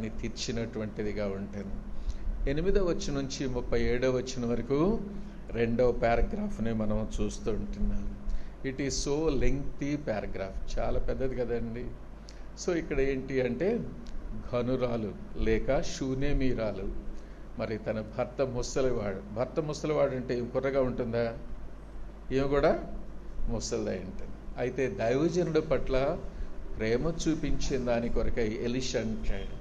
దాహాన్ని తీర్చినటువంటిదిగా ఉంటుంది. 8వ వచనం నుంచి 37వ వచనం వరకు 2వ పారాగ్రాఫ్ని మనం చూస్తూ ఉంటున్నాం. It is so lengthy paragraph, చాలా పెద్దది కదండి. సో ఇక్కడ ఏంటి అంటే ఘనురాలు లేక షూనేమీరాలు, మరి తన భర్త ముసలివాడు అంటే కుర్రగా ఉంటుందా? ఈమె కూడా ముసలిదై ఉంటుంది. అయితే దైవజనుడి పట్ల ప్రేమ చూపించిన దాని కొరకై ఎలీషా అంటాడు,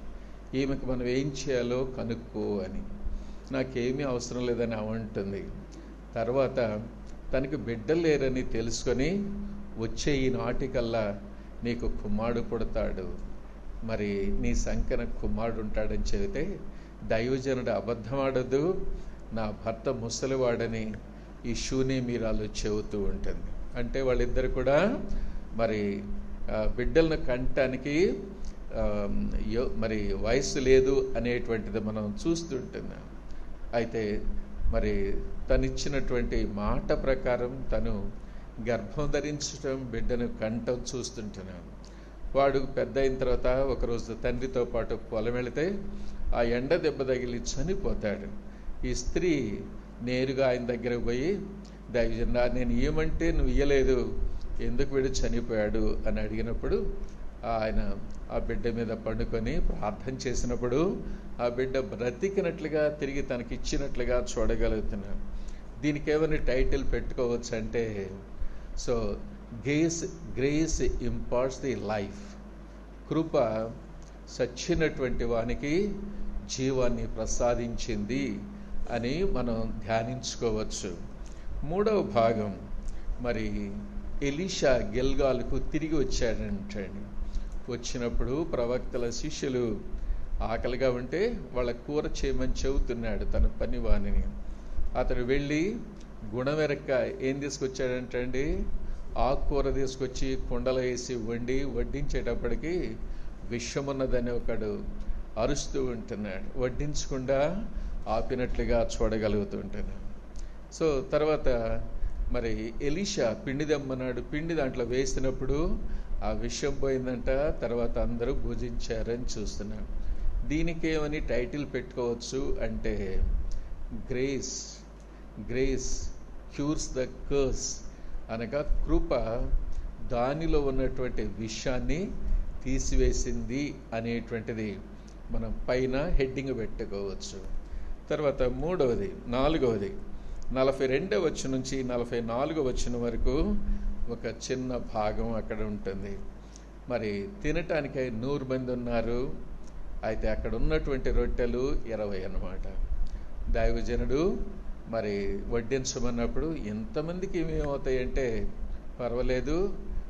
ఈమెకు మనం ఏం చేయాలో కనుక్కో అని. నాకేమీ అవసరం లేదని అవంటుంది. తర్వాత తనకి బిడ్డలు లేరని తెలుసుకొని, వచ్చే ఈ నాటికల్లా నీకు కుమారుడు పుడతాడు, మరి నీ సంకన కుమారుడు ఉంటాడని చెబితే, దైవజనుడు అబద్ధమాడదు, నా భర్త ముసలివాడని ఈ షూనేమీరాలు చెబుతూ ఉంటుంది. అంటే వాళ్ళిద్దరు కూడా మరి బిడ్డలను కంటానికి మరి వయసు లేదు అనేటువంటిది మనం చూస్తుంటున్నాం. అయితే మరి తనిచ్చినటువంటి మాట ప్రకారం తను గర్భం ధరించడం, బిడ్డను కంటం చూస్తుంటున్నాం. వాడు పెద్ద అయిన తర్వాత ఒకరోజు తండ్రితో పాటు పొలం వెళితే ఆ ఎండ దెబ్బ తగిలి చనిపోతాడు. ఈ స్త్రీ నేరుగా ఆయన దగ్గరకు పోయి, దైవజనుడా నేను ఇయ్యమంటే నువ్వు ఇయ్యలేదు, ఎందుకు వీడు చనిపోయాడు అని అడిగినప్పుడు ఆయన ఆ బిడ్డ మీద పండుకొని ప్రార్థన చేసినప్పుడు ఆ బిడ్డ బ్రతికినట్లుగా తిరిగి తనకిచ్చినట్లుగా చూడగలుగుతున్నాం. దీనికి ఏమైనా టైటిల్ పెట్టుకోవచ్చు అంటే, so grace imparts the life, కృప సచ్చినటువంటి వానికి జీవాన్ని ప్రసాదించింది అని మనం ధ్యానించుకోవచ్చు. 3వ భాగం, మరి ఎలీషా గిల్గాలుకు తిరిగి వచ్చాడంటండి. వచ్చినప్పుడు ప్రవక్తల శిష్యులు ఆకలిగా ఉంటే వాళ్ళ కూర చేయమని చెబుతున్నాడు తన పనివాణిని. అతడు వెళ్ళి గుణమెరక్క ఏం తీసుకొచ్చాడంటండి, ఆకుకూర తీసుకొచ్చి కుండలో వేసి వడ్డించేటప్పటికి విషమున్నదని ఒకడు అరుస్తూ ఉంటున్నాడు. వడ్డించకుండా ఆపినట్లుగా చూడగలుగుతుంటున్నాడు. సో తర్వాత మరి ఎలీషా పిండి దమ్మన్నాడు, పిండి దాంట్లో వేసినప్పుడు ఆ విషయం పోయిందంట. తర్వాత అందరూ భుజించారని చూస్తున్నాం. దీనికి ఏమని టైటిల్ పెట్టుకోవచ్చు అంటే, గ్రేస్ క్యూర్స్ ద కర్స్, అనగా కృప దానిలో ఉన్నటువంటి విషయాన్ని తీసివేసింది అనేటువంటిది మనం పైన హెడ్డింగ్ పెట్టుకోవచ్చు. తర్వాత 4వది 42వ వచనం నుంచి 44వ వచనం వరకు ఒక చిన్న భాగం అక్కడ ఉంటుంది. మరి తినటానికి 100 మంది ఉన్నారు. అయితే అక్కడ ఉన్నటువంటి రొట్టెలు 20 అన్నమాట. దైవజనుడు మరి వడ్డించమన్నప్పుడు ఎంతమందికి ఏమవుతాయంటే పర్వాలేదు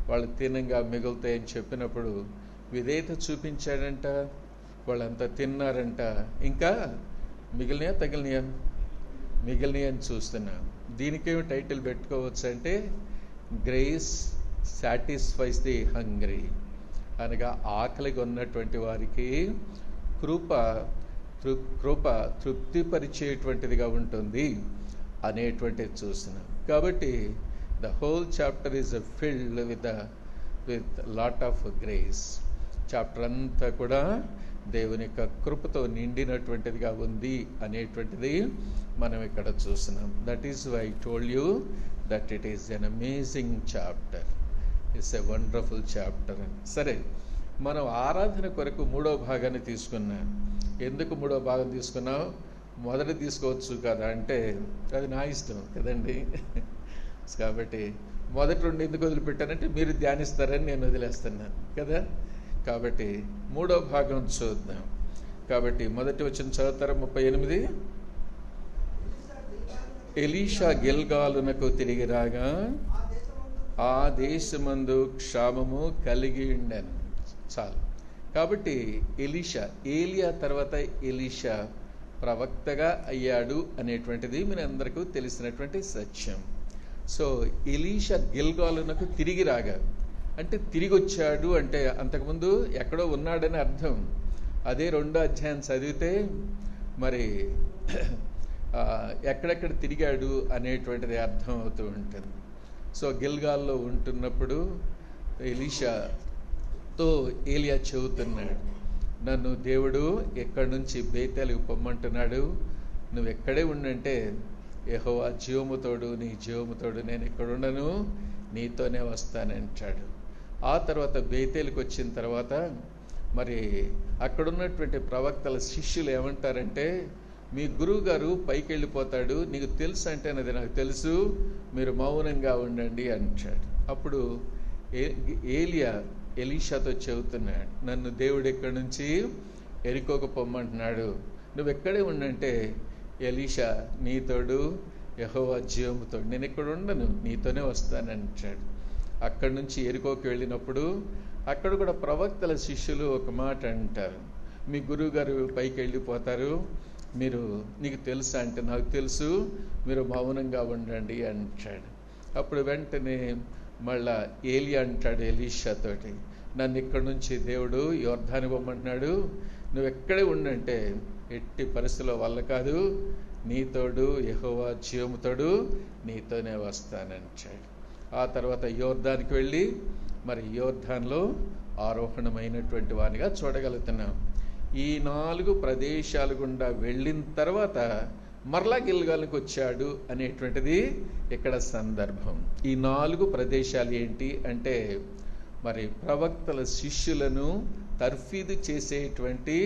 వాళ్ళు తినంగా మిగులుతాయని చెప్పినప్పుడు విధేయత చూపించాడంట. వాళ్ళంతా తిన్నారంట. ఇంకా మిగిలినయా అని చూస్తున్నాం. దీనికేమి టైటిల్ పెట్టుకోవచ్చు అంటే, గ్రేస్ సాటిస్ఫైస్ ది హంగ్రీ, అనగా ఆకలిగా ఉన్నటువంటి వారికి కృప తృప్తిపరిచేటువంటిదిగా ఉంటుంది అనేటువంటిది చూస్తున్నాం. కాబట్టి the whole chapter is filled with lot of grace. Chapter అంతా కూడా దేవుని యొక్క కృపతో నిండినటువంటిదిగా ఉంది అనేటువంటిది మనం ఇక్కడ చూస్తున్నాం. That is why I told you that it is an amazing chapter, it's a wonderful chapter అని. సరే, మనం ఆరాధన కొరకు 3వ భాగాన్ని తీసుకున్నాం. ఎందుకు 3వ భాగం తీసుకున్నాం? మొదటి తీసుకోవచ్చు కదా అంటే అది నా ఇష్టం కదండి. కాబట్టి మొదటి 2 ఎందుకు వదిలిపెట్టానంటే మీరు ధ్యానిస్తారని నేను వదిలేస్తున్నాను కదా. కాబట్టి 3వ భాగం చూద్దాం. కాబట్టి మొదటి వచనం చదువుతారా? 38. ఎలీషా గిల్గాలునకు తిరిగి రాగా ఆ దేశమందు క్షామము కలిగి ఉండెను. చాలు. కాబట్టి ఏలియా తర్వాత ఎలీషా ప్రవక్తగా అయ్యాడు అనేటువంటిది మీ అందరికీ తెలిసినటువంటి సత్యం. సో ఎలీషా గిల్గాలునకు తిరిగి రాగా అంటే తిరిగి వచ్చాడు అంటే అంతకుముందు ఎక్కడో ఉన్నాడని అర్థం. అదే 2వ అధ్యాయం చదివితే మరి ఎక్కడెక్కడ తిరిగాడు అనేటువంటిది అర్థం అవుతూ ఉంటుంది. సో గిల్గాల్లో ఉంటున్నప్పుడు ఎలీషాతో ఏలియా చెబుతున్నాడు, నన్ను దేవుడు ఎక్కడి నుంచి బేతేలుకు పొమ్మంటున్నాడు, నువ్వు ఎక్కడే ఉండంటే యెహోవా జీవముతోడు, నీ జీవముతోడు, నేను ఇక్కడ ఉండను, నీతోనే వస్తానంటాడు. ఆ తర్వాత బేతేలుకు వచ్చిన తర్వాత మరి అక్కడున్నటువంటి ప్రవక్తల శిష్యులు ఏమంటారంటే, మీ గురువు గారు పైకి వెళ్ళిపోతాడు, నీకు తెలుసు అంటే అది నాకు తెలుసు, మీరు మౌనంగా ఉండండి అంటాడు. అప్పుడు ఏలియా ఎలీషాతో చెబుతున్నాడు, నన్ను దేవుడు ఎక్కడి నుంచి ఎరికోకు పొమ్మంటున్నాడు, నువ్వు ఎక్కడే ఉండంటే, ఎలీషా నీతోడు యెహోవా జీవముతోడు, నేను ఇక్కడ ఉండను, నీతోనే వస్తానంటాడు. అక్కడి నుంచి ఎరికోకి వెళ్ళినప్పుడు అక్కడ కూడా ప్రవక్తల శిష్యులు ఒక మాట అంటారు, మీ గురువు గారు పైకి వెళ్ళిపోతారు, మీరు నీకు తెలుసా అంటే నాకు తెలుసు, మీరు మౌనంగా ఉండండి అంటాడు. అప్పుడు వెంటనే మళ్ళా ఏలియా అంటాడు ఎలీషాతోటి, నన్ను ఇక్కడి నుంచి దేవుడు యోర్దాను పొమ్మంటున్నాడు, నువ్వు ఎక్కడే ఉండంటే ఎట్టి పరిస్థితుల వల్ల కాదు, నీతోడు యెహోవా జీవముతోడు, నీతోనే వస్తానంటాడు. ఆ తర్వాత యోర్దానికి వెళ్ళి మరి యోర్దాన్లో ఆరోహణమైనటువంటి వానిగా చూడగలుగుతున్నాం. ఈ 4 ప్రదేశాలు గుండా వెళ్ళిన తర్వాత మరలా గిల్గాల్కి వచ్చాడు అనేటువంటిది ఇక్కడ సందర్భం. ఈ 4 ప్రదేశాలు ఏంటి అంటే మరి ప్రవక్తల శిష్యులను తర్ఫీదు చేసేటువంటి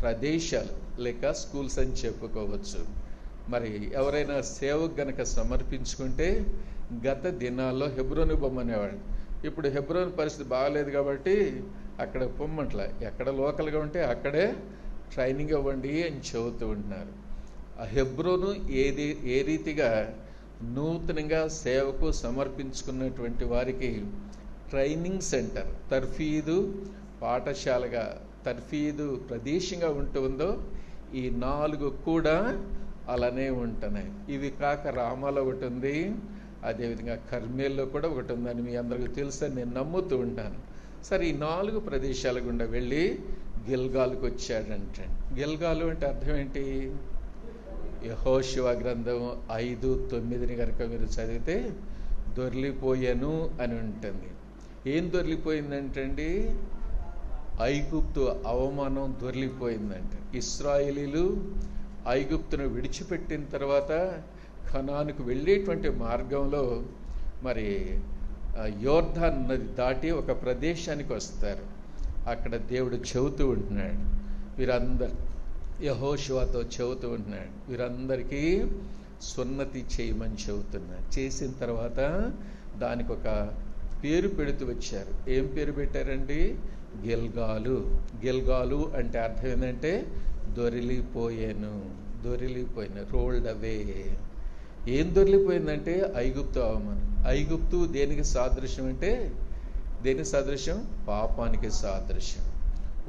ప్రదేశాలు లేక స్కూల్స్ అని చెప్పుకోవచ్చు. మరి ఎవరైనా సేవకు గనక సమర్పించుకుంటే గత దినాల్లో హెబ్రోను పొమ్మనేవాడు. ఇప్పుడు హెబ్రోన్ పరిస్థితి బాగలేదు కాబట్టి అక్కడ పొమ్మంట్ల, ఎక్కడ లోకల్గా ఉంటే అక్కడే ట్రైనింగ్ ఇవ్వండి అని చెబుతూ ఉంటున్నారు. ఆ హెబ్రోను ఏ రీతిగా నూతనంగా సేవకు సమర్పించుకున్నటువంటి వారికి ట్రైనింగ్ సెంటర్, తర్ఫీదు పాఠశాలగా, తర్ఫీదు ప్రదేశంగా ఉంటుందో, ఈ 4 కూడా అలానే ఉంటున్నాయి. ఇవి కాక రామాలో ఒకటి ఉంది, అదేవిధంగా కర్మేల్లో కూడా ఒకటి ఉందని మీ అందరికీ తెలుసని నేను నమ్ముతూ ఉంటాను. సరే, ఈ 4 ప్రదేశాల గుండా వెళ్ళి గిల్గాల్కి వచ్చాడంటే, గిల్గాలు అంటే అర్థం ఏంటి? యెహోషువ గ్రంథం 5:9 కనుక మీరు చదివితే దొర్లిపోయాను అని ఉంటుంది. ఏం దొర్లిపోయిందంటండి? ఐగుప్తు అవమానం దొర్లిపోయిందంట. ఇశ్రాయేలీలు ఐగుప్తును విడిచిపెట్టిన తర్వాత కనానుకు వెళ్ళేటువంటి మార్గంలో మరి యోర్దాన్ నది దాటి ఒక ప్రదేశానికి వస్తారు. అక్కడ దేవుడు చెబుతూ ఉంటున్నాడు, వీరందరూ యెహోషువతో చెబుతూ ఉంటున్నాడు, వీరందరికీ సున్నతి చేయమని చెబుతున్నాడు. చేసిన తర్వాత దానికి ఒక పేరు పెడుతూ వచ్చారు. ఏం పేరు పెట్టారండి? గిల్గాలు. గిల్గాలు అంటే అర్థం ఏంటంటే దొరిలిపోయాను, రోల్డ్ అవే. ఏం దొరిలిపోయిందంటే ఐగుప్తు అవమానం. ఐగుప్తు దేనికి సాదృశ్యం అంటే, దేనికి సాదృశ్యం? పాపానికి సాదృశ్యం.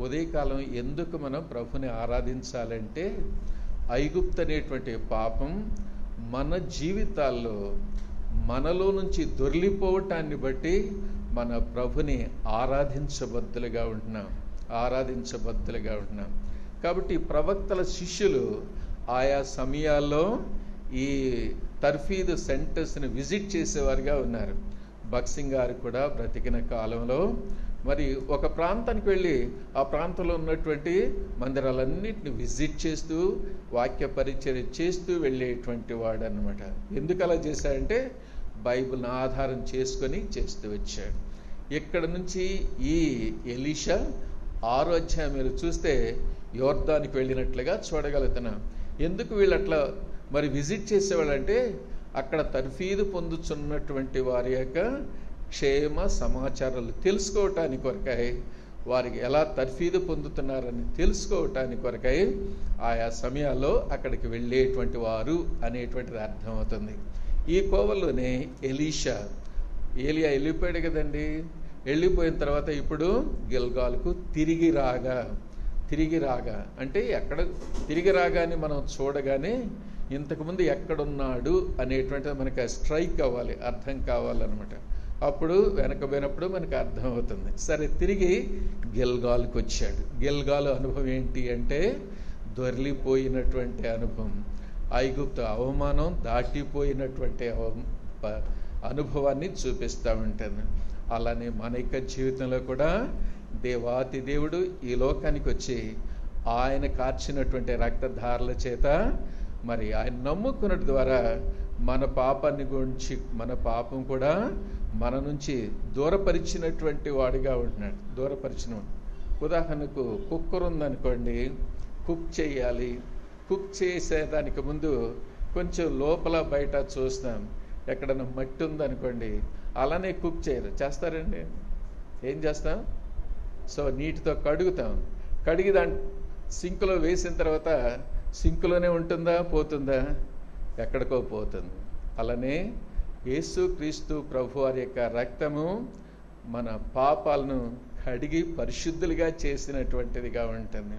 ఉదయకాలం ఎందుకు మనం ప్రభుని ఆరాధించాలంటే, ఐగుప్తు అనేటువంటి పాపం మన జీవితాల్లో మనలో నుంచి దొర్లిపోవటాన్ని బట్టి మన ప్రభుని ఆరాధించబద్దులుగా ఉంటున్నాం. కాబట్టి ప్రవక్తల శిష్యులు ఆయా సమయాల్లో ఈ తర్ఫీదు సెంటర్స్ని విజిట్ చేసేవారుగా ఉన్నారు. భక్సింగ్ గారు కూడా బ్రతికిన కాలంలో మరి ఒక ప్రాంతానికి వెళ్ళి ఆ ప్రాంతంలో ఉన్నటువంటి మందిరాలన్నింటిని విజిట్ చేస్తూ వాక్య పరిచర్య చేస్తూ వెళ్ళేటువంటి వాడు అనమాట. ఎందుకు అలా చేశాడంటే బైబిల్ని ఆధారం చేసుకొని చేస్తూ వచ్చాడు. ఇక్కడ నుంచి ఈ ఎలీషా 6వ అధ్యాయం మీరు చూస్తే యోర్దానికి వెళ్ళినట్లుగా చూడగలుగుతున్నాం. ఎందుకు వీళ్ళు అట్లా మరి విజిట్ చేసేవాళ్ళంటే, అక్కడ తర్ఫీదు పొందుతున్నటువంటి వారి యొక్క క్షేమ సమాచారాలు తెలుసుకోవటానికి కొరకై, వారికి ఎలా తర్ఫీదు పొందుతున్నారని తెలుసుకోవటానికి కొరకై ఆయా సమయాల్లో అక్కడికి వెళ్ళేటువంటి వారు అనేటువంటిది అర్థమవుతుంది. ఈ కోవల్లోనే ఏలియా వెళ్ళిపోయాడు కదండి. వెళ్ళిపోయిన తర్వాత ఇప్పుడు గిల్గాల్కు తిరిగి రాగా అంటే ఎక్కడ తిరిగి రాగానే మనం చూడగానే ఇంతకుముందు ఎక్కడున్నాడు అనేటువంటిది మనకి స్ట్రైక్ అవ్వాలి, అర్థం కావాలన్నమాట. అప్పుడు వెనకపోయినప్పుడు మనకు అర్థమవుతుంది. సరే, తిరిగి గిల్గాల్కి వచ్చాడు. గిల్గాలు అనుభవం ఏంటి అంటే దొర్లిపోయినటువంటి అనుభవం, ఐగుప్తు అవమానం దాటిపోయినటువంటి అనుభవాన్ని చూపిస్తూ ఉంటాను. అలానే మన యొక్క జీవితంలో కూడా దేవాతి దేవుడు ఈ లోకానికి వచ్చి ఆయన కార్చినటువంటి రక్తధారల చేత మరి ఆయన నమ్ముకున్నట్టు ద్వారా మన పాపాన్ని గురించి మన పాపం కూడా మన నుంచి దూరపరిచినటువంటి వాడిగా ఉంటున్నాడు. దూరపరిచిన ఉదాహరణకు కుక్కర్ ఉందనుకోండి, కుక్ చేయాలి. కుక్ చేసేదానికి ముందు కొంచెం లోపల బయట చూస్తాం. ఎక్కడన్నా మట్టి ఉందనుకోండి, అలానే కుక్ చేయరు, చేస్తారండి? ఏం చేస్తాం? సో నీటితో కడుగుతాం. కడిగి సింకులో వేసిన తర్వాత సింకులోనే ఉంటుందా, పోతుందా? ఎక్కడికో పోతుంది. అలానే యేసుక్రీస్తు ప్రభు వారి యొక్క రక్తము మన పాపాలను కడిగి పరిశుద్ధులుగా చేసినటువంటిదిగా ఉంటుంది.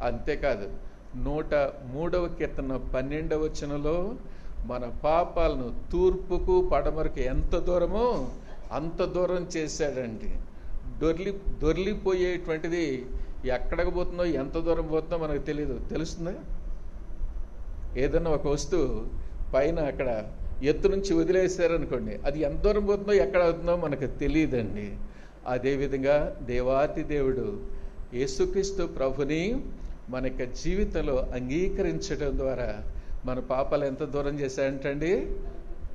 అంతేకాదు 103వ కీర్తన 12వ వచనంలో మన పాపాలను తూర్పుకు పడమరకు ఎంత దూరమో అంత దూరం చేశాడండి. దొర్లిపోయేటువంటిది ఎక్కడికి పోతుందో ఎంత దూరం పోతుందో మనకు తెలియదు. తెలుస్తుందా? ఏదన్నా ఒక వస్తువు పైన అక్కడ ఎత్తు నుంచి వదిలేశారనుకోండి, అది ఎంత దూరం పోతుందో ఎక్కడ అవుతుందో మనకు తెలియదండి. అదేవిధంగా దేవాతి దేవుడు యేసుక్రీస్తు ప్రభుని మన యొక్క జీవితంలో అంగీకరించడం ద్వారా మన పాపాలు ఎంత దూరం చేశాడంటండి?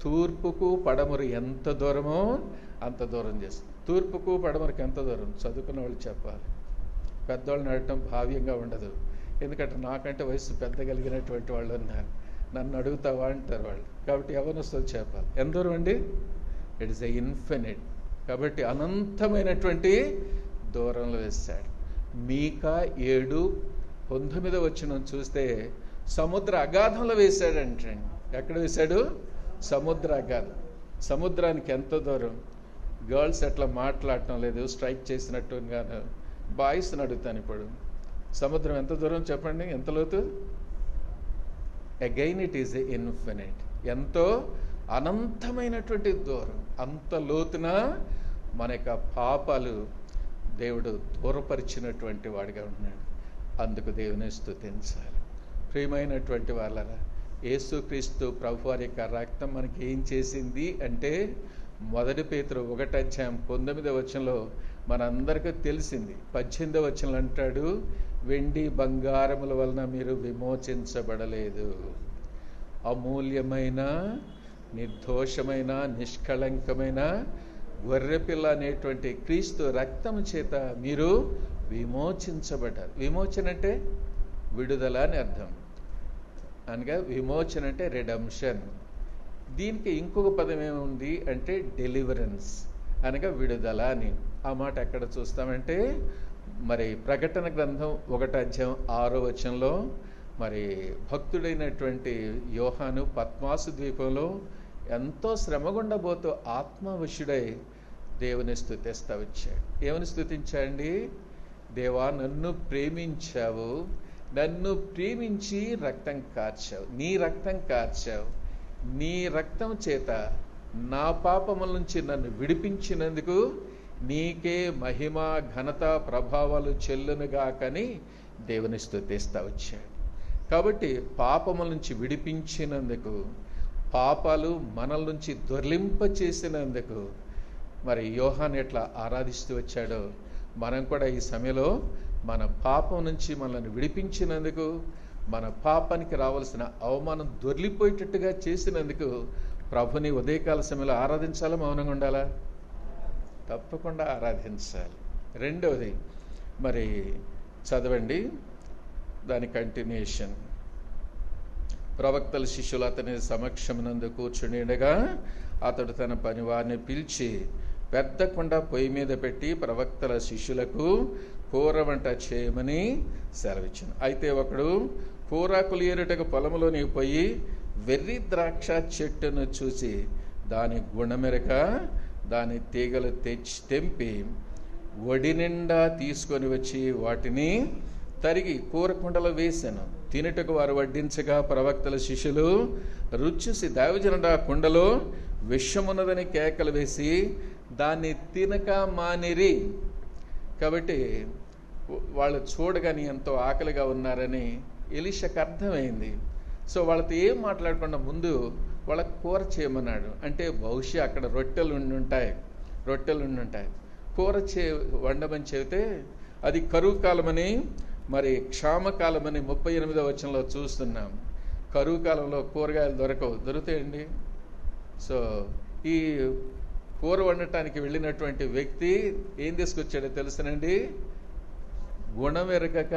తూర్పుకు పడమరు ఎంత దూరమో అంత దూరం చేస్తాం. తూర్పుకు పడమరకు ఎంత దూరం? చదువుకున్న వాళ్ళు చెప్పాలి. పెద్దవాళ్ళని అడగటం భావ్యంగా ఉండదు. ఎందుకంటే నాకంటే వయసు పెద్ద కలిగినటువంటి వాళ్ళు ఉన్నారు. నన్ను అడుగుతావా అంటారు వాళ్ళు. కాబట్టి ఎవరినొస్తుందో చెప్పాలి. ఎంత దూరం అండి? It is a infinite. కాబట్టి అనంతమైనటువంటి దూరంలో వేశాడు. మీకా 7:19 వచనం చూస్తే సముద్ర అగాధంలో వేశాడంటే. ఎక్కడ వేశాడు? సముద్ర అగాధం. సముద్రానికి ఎంత దూరం? గర్ల్స్ ఎట్లా మాట్లాడటం లేదు, స్ట్రైక్ చేసినట్టుగాను. బాయ్స్ని అడుగుతాను ఇప్పుడు, సముద్రం ఎంత దూరం చెప్పండి? ఎంత లోతు? Again it is infinite. ఎంతో అనంతమైనటువంటి దూరం. అంత లోతున మన యొక్క పాపాలు దేవుడు దూరపరిచినటువంటి వాడిగా ఉన్నాడు. అందుకు దేవుని స్తుతించాలి. ప్రియమైనటువంటి వాళ్ళరా, యేసుక్రీస్తు ప్రభు వారి యొక్క రక్తం మనకి ఏం చేసింది అంటే 1 పేతురు 1:19 వచనంలో మనందరికీ తెలిసింది. 18వ వచనంలో అంటాడు, వెండి బంగారముల వలన మీరు విమోచించబడలేదు, అమూల్యమైన నిర్దోషమైన నిష్కళంకమైన గొర్రెపిల్ల అనేటువంటి క్రీస్తు రక్తము చేత మీరు విమోచించబడ్డారు. విమోచన అంటే విడుదల అని అర్థం. అనగా విమోచన అంటే రిడమ్షన్. దీనికి ఇంకొక పదం ఏముంది అంటే డెలివరెన్స్, అనగా విడుదల అని. ఆ మాట ఎక్కడ చూస్తామంటే మరి ప్రకటన గ్రంథం 1:6 వచనంలో మరి భక్తుడైనటువంటి యోహాను పద్మాసు ద్వీపంలో ఎంతో శ్రమగుండబోతూ ఆత్మవశుడై దేవుని స్తుతిస్తా వచ్చాడు. ఏమని స్తుతించాడండి? దేవా, నన్ను ప్రేమించావు, నన్ను ప్రేమించి రక్తం కార్చావు, నీ రక్తం కార్చావు, నీ రక్తం చేత నా పాపముల నుంచి నన్ను విడిపించినందుకు నీకే మహిమ ఘనత ప్రభావాలు చెల్లునుగాకని దేవుని స్తుతిస్తా వచ్చాడు. కాబట్టి పాపముల నుంచి విడిపించినందుకు, పాపాలు మనల నుంచి దొర్లింప చేసినందుకు మరి యోహాను ఎట్లా ఆరాధిస్తూ వచ్చాడో మనం కూడా ఈ సమయంలో మన పాపం నుంచి మనల్ని విడిపించినందుకు, మన పాపానికి రావాల్సిన అవమానం దొర్లిపోయేటట్టుగా చేసినందుకు ప్రభుని ఉదయకాల సమయంలో ఆరాధించాలా, మౌనంగా ఉండాలా? తప్పకుండా ఆరాధించాలి. రెండవది మరి చదవండి దాని కంటిన్యూషన్. ప్రవక్తల శిష్యులు అతని సమక్షమునందు కూర్చునిండగా అతడు తన పనివారిని పిలిచి పెద్ద కుండ పొయ్యి మీద పెట్టి ప్రవక్తల శిష్యులకు కూర వంట చేయమని సెలవిచ్చాను. అయితే ఒకడు కూర కొలియేరుటకు పొలంలోనికి పోయి వెర్రి ద్రాక్ష చెట్టును చూసి దాని గుణమెరక దాని తీగలు తెంపి ఒడి నిండా తీసుకొని వచ్చి వాటిని తరిగి కూర కుండలో వేశాను. తినుటకు వారు వడ్డించగా ప్రవక్తల శిష్యులు రుచి దైవజనుడు ఆ కుండలో విషమున్నదని కేకలు వేసి దాన్ని తినక మానిరి. కాబట్టి వాళ్ళు చూడగానే ఎంతో ఆకలిగా ఉన్నారని ఎలీషాకు అర్థమైంది. సో వాళ్ళతో ఏం మాట్లాడకుండా ముందు వాళ్ళకు కూర చేయమన్నాడు. అంటే బహుశా అక్కడ రొట్టెలు ఉండి ఉంటాయి. కూర వండమని చెబితే అది కరువు కాలమని, మరి క్షామకాలమని 38వ వచనంలో చూస్తున్నాం. కరువు కాలంలో కూరగాయలు దొరుకుతాయండి. సో ఈ కూర వండటానికి వెళ్ళినటువంటి వ్యక్తి ఏం తీసుకొచ్చాడో తెలుసునండి, గుణమెరగక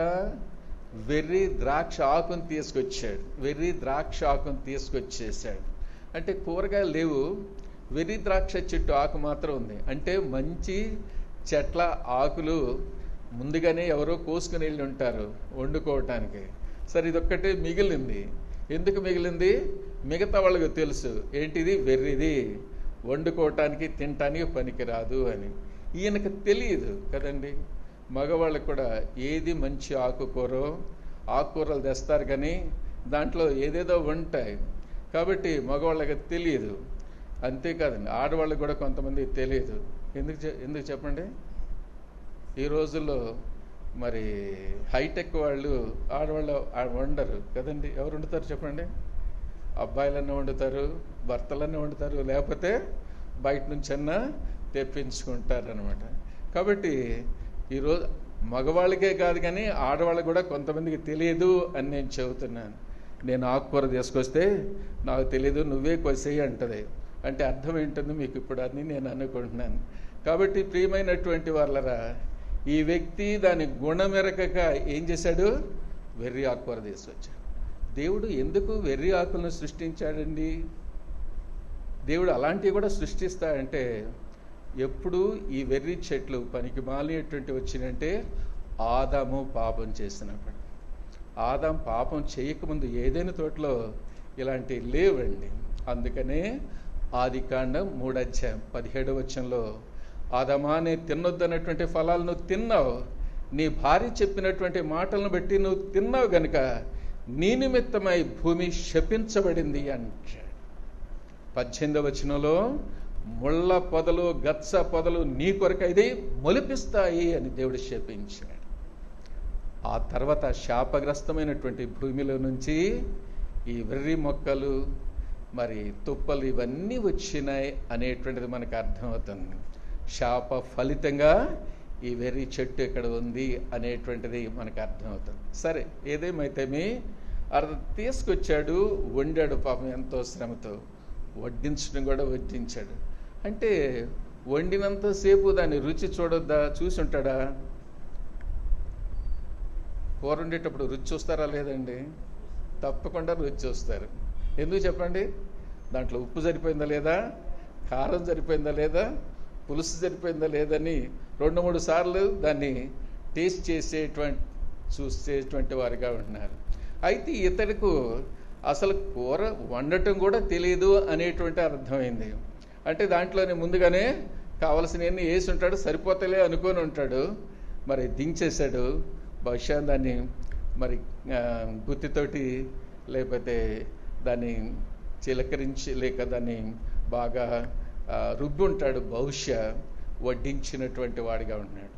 వెర్రి ద్రాక్ష ఆకును తీసుకొచ్చాడు. వెర్రి ద్రాక్ష ఆకును తీసుకొచ్చేసాడు. అంటే కూరగాయలు లేవు, వెర్రి ద్రాక్ష చెట్టు ఆకు మాత్రం ఉంది. అంటే మంచి చెట్ల ఆకులు ముందుగానే ఎవరో కోసుకుని వెళ్ళి ఉంటారు వండుకోవటానికి. సరే, ఇదొక్కటే మిగిలింది. ఎందుకు మిగిలింది? మిగతా వాళ్ళకి తెలుసు ఏంటిది, వెర్రిది, వండుకోవటానికి తినటానికి పనికిరాదు అని. ఈయనకు తెలియదు కదండి. మగవాళ్ళకు కూడా ఏది మంచి ఆకుకూరలు తెస్తారు కానీ దాంట్లో ఏదేదో ఉంటాయి కాబట్టి మగవాళ్ళకి తెలియదు. అంతేకాదండి, ఆడవాళ్ళకి కూడా కొంతమంది తెలియదు. ఎందుకు చెప్పండి? ఈ రోజుల్లో మరి హైటెక్ వాళ్ళు ఆడవాళ్ళు వండరు కదండి. ఎవరు వండుతారు చెప్పండి? అబ్బాయిలన్నా వండుతారు, భర్తలన్నా వండుతారు, లేకపోతే బయట నుంచన్నా తెప్పించుకుంటారు అనమాట. కాబట్టి ఈరోజు మగవాళ్ళకే కాదు కానీ ఆడవాళ్ళకి కూడా కొంతమందికి తెలియదు అని నేను చెబుతున్నాను. నేను ఆకుకూర తీసుకొస్తే నాకు తెలియదు, నువ్వే కొసేయి అంటది. అంటే అర్థం ఏంటంది మీకు ఇప్పుడు అని నేను అనుకుంటున్నాను. కాబట్టి ప్రియమైనటువంటి వాళ్ళరా, ఈ వ్యక్తి దాని గుణమెరకక ఏం చేశాడు? వెర్రి ఆకుకూర తీసుకొచ్చాడు. దేవుడు ఎందుకు వెర్రి ఆకులను సృష్టించాడండి? దేవుడు అలాంటివి కూడా సృష్టిస్తాడంటే, ఎప్పుడు ఈ వెర్రి చెట్లు పనికి మాలినటువంటి వచ్చినంటే ఆదాము పాపం చేసినప్పుడు. ఆదాం పాపం చేయకముందు ఏదైనా తోటలో ఇలాంటివి లేవండి. అందుకనే ఆదికాండం 3:17 వచనంలో, ఆదామా నేను తినొద్దన్నటువంటి ఫలాలు నువ్వు తిన్నావు, నీ భార్య చెప్పినటువంటి మాటలను బట్టి నువ్వు తిన్నావు గనుక నీ నిమిత్తమై భూమి శపించబడింది అంటాడు. 18వ వచనంలో, ముళ్ళ పొదలు గచ్చ పొదలు నీ కొరకైది మొలిపిస్తాయి అని దేవుడు శపించాడు. ఆ తర్వాత శాపగ్రస్తమైనటువంటి భూమిలో నుంచి ఈ వెర్రి మొక్కలు మరి తుప్పలు ఇవన్నీ వచ్చినాయి అనేటువంటిది మనకు అర్థమవుతుంది. శాప ఫలితంగా ఈ వెర్రి చెట్టు ఇక్కడ ఉంది అనేటువంటిది మనకు అర్థమవుతుంది. సరే, ఏదేమైతేమి తీసుకొచ్చాడు, వండాడు. పాపం ఎంతో శ్రమతో వడ్డించడం కూడా వడ్డించాడు. అంటే వండినంతసేపు దాన్ని రుచి చూడొద్దా? చూసి ఉంటాడా? కూర వండేటప్పుడు రుచి చూస్తారా? లేదండి, తప్పకుండా రుచి చూస్తారు. ఎందుకు చెప్పండి? దాంట్లో ఉప్పు సరిపోయిందా లేదా, కారం సరిపోయిందా లేదా, పులుసు సరిపోయిందా లేదని 2-3 సార్లు దాన్ని టేస్ట్ చూసేటువంటి వారిగా ఉంటున్నారు. అయితే ఇతడికు అసలు కూర వండటం కూడా తెలియదు అనేటువంటి అర్థమైంది. అంటే దాంట్లోనే ముందుగానే కావలసినవన్నీ వేసి ఉంటాడు, సరిపోతలే అనుకొని ఉంటాడు. మరి దించేశాడు. బహుశా దాన్ని మరి గుత్తితోటి లేకపోతే దాన్ని చిలకరించి లేక దాన్ని బాగా రుబ్బి ఉంటాడు. బహుశా వడ్డించినటువంటి వాడిగా ఉన్నాడు.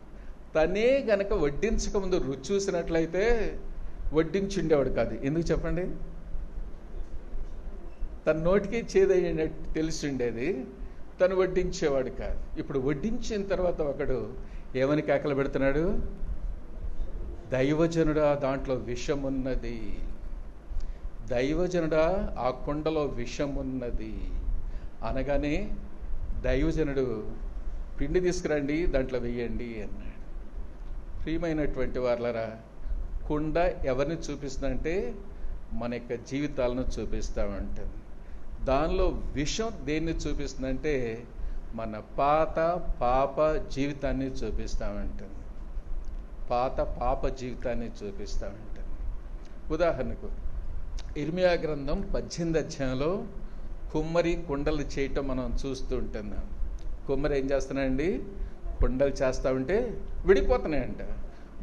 తనే గనక వడ్డించకముందు రుచి చూసినట్లయితే వడ్డించుండేవాడు కాదు. ఎందుకు చెప్పండి? తన నోటికి చేదయ్యేటట్టు తెలిసి ఉండేది, తను వడ్డించేవాడు కాదు. ఇప్పుడు వడ్డించిన తర్వాత ఒకడు ఏమని కేకలు పెడుతున్నాడు? దైవజనుడా, దాంట్లో విషం ఉన్నది. దైవజనుడా, ఆ కుండలో విషం ఉన్నది అనగానే దైవజనుడు పిండి తీసుకురండి, దాంట్లో వెయ్యండి అన్నాడు. ప్రియమైనటువంటి వాళ్ళరా, కుండ ఎవరిని చూపిస్తుందంటే మన యొక్క జీవితాలను చూపిస్తూ ఉంటుంది. దానిలో విషం దేన్ని చూపిస్తుందంటే మన పాప జీవితాన్ని చూపిస్తూ ఉంటుంది. పాప జీవితాన్ని చూపిస్తూ ఉంటుంది. ఉదాహరణకు ఇర్మియా గ్రంథం 18వ అధ్యాయంలో కుమ్మరి కుండలు చేయటం మనం చూస్తూ ఉంటున్నాం. కుమ్మరి ఏం చేస్తున్నాడండి? కుండలు చేస్తూ ఉంటే విడిపోతున్నాయంట.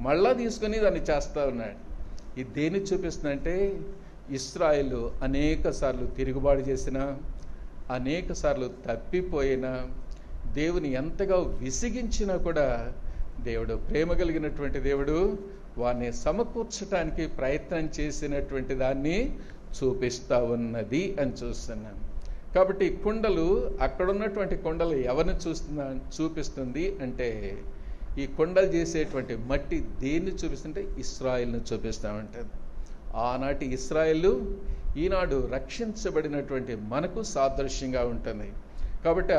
మళ్ళా తీసుకొని దాన్ని చేస్తూ ఉన్నాడు. ఇది దేన్ని చూపిస్తుందంటే ఇశ్రాయేలు అనేక సార్లు తిరుగుబాటు చేసిన, అనేక సార్లు తప్పిపోయినా, దేవుని ఎంతగా విసిగించినా కూడా దేవుడు ప్రేమ కలిగినటువంటి దేవుడు వారిని సమకూర్చడానికి ప్రయత్నం చేసినటువంటి దాన్ని చూపిస్తూ ఉన్నది అని చూస్తున్నాం. కాబట్టి కుండలు, అక్కడున్నటువంటి కుండలు ఎవరిని చూపిస్తుంది అంటే, ఈ కుండలు చేసేటువంటి మట్టి దేన్ని చూపిస్తుంటే ఇశ్రాయేలును చూపిస్తూ ఉంటుంది. ఆనాటి ఇశ్రాయేలు ఈనాడు రక్షించబడినటువంటి మనకు సాదృశ్యంగా ఉంటుంది. కాబట్టి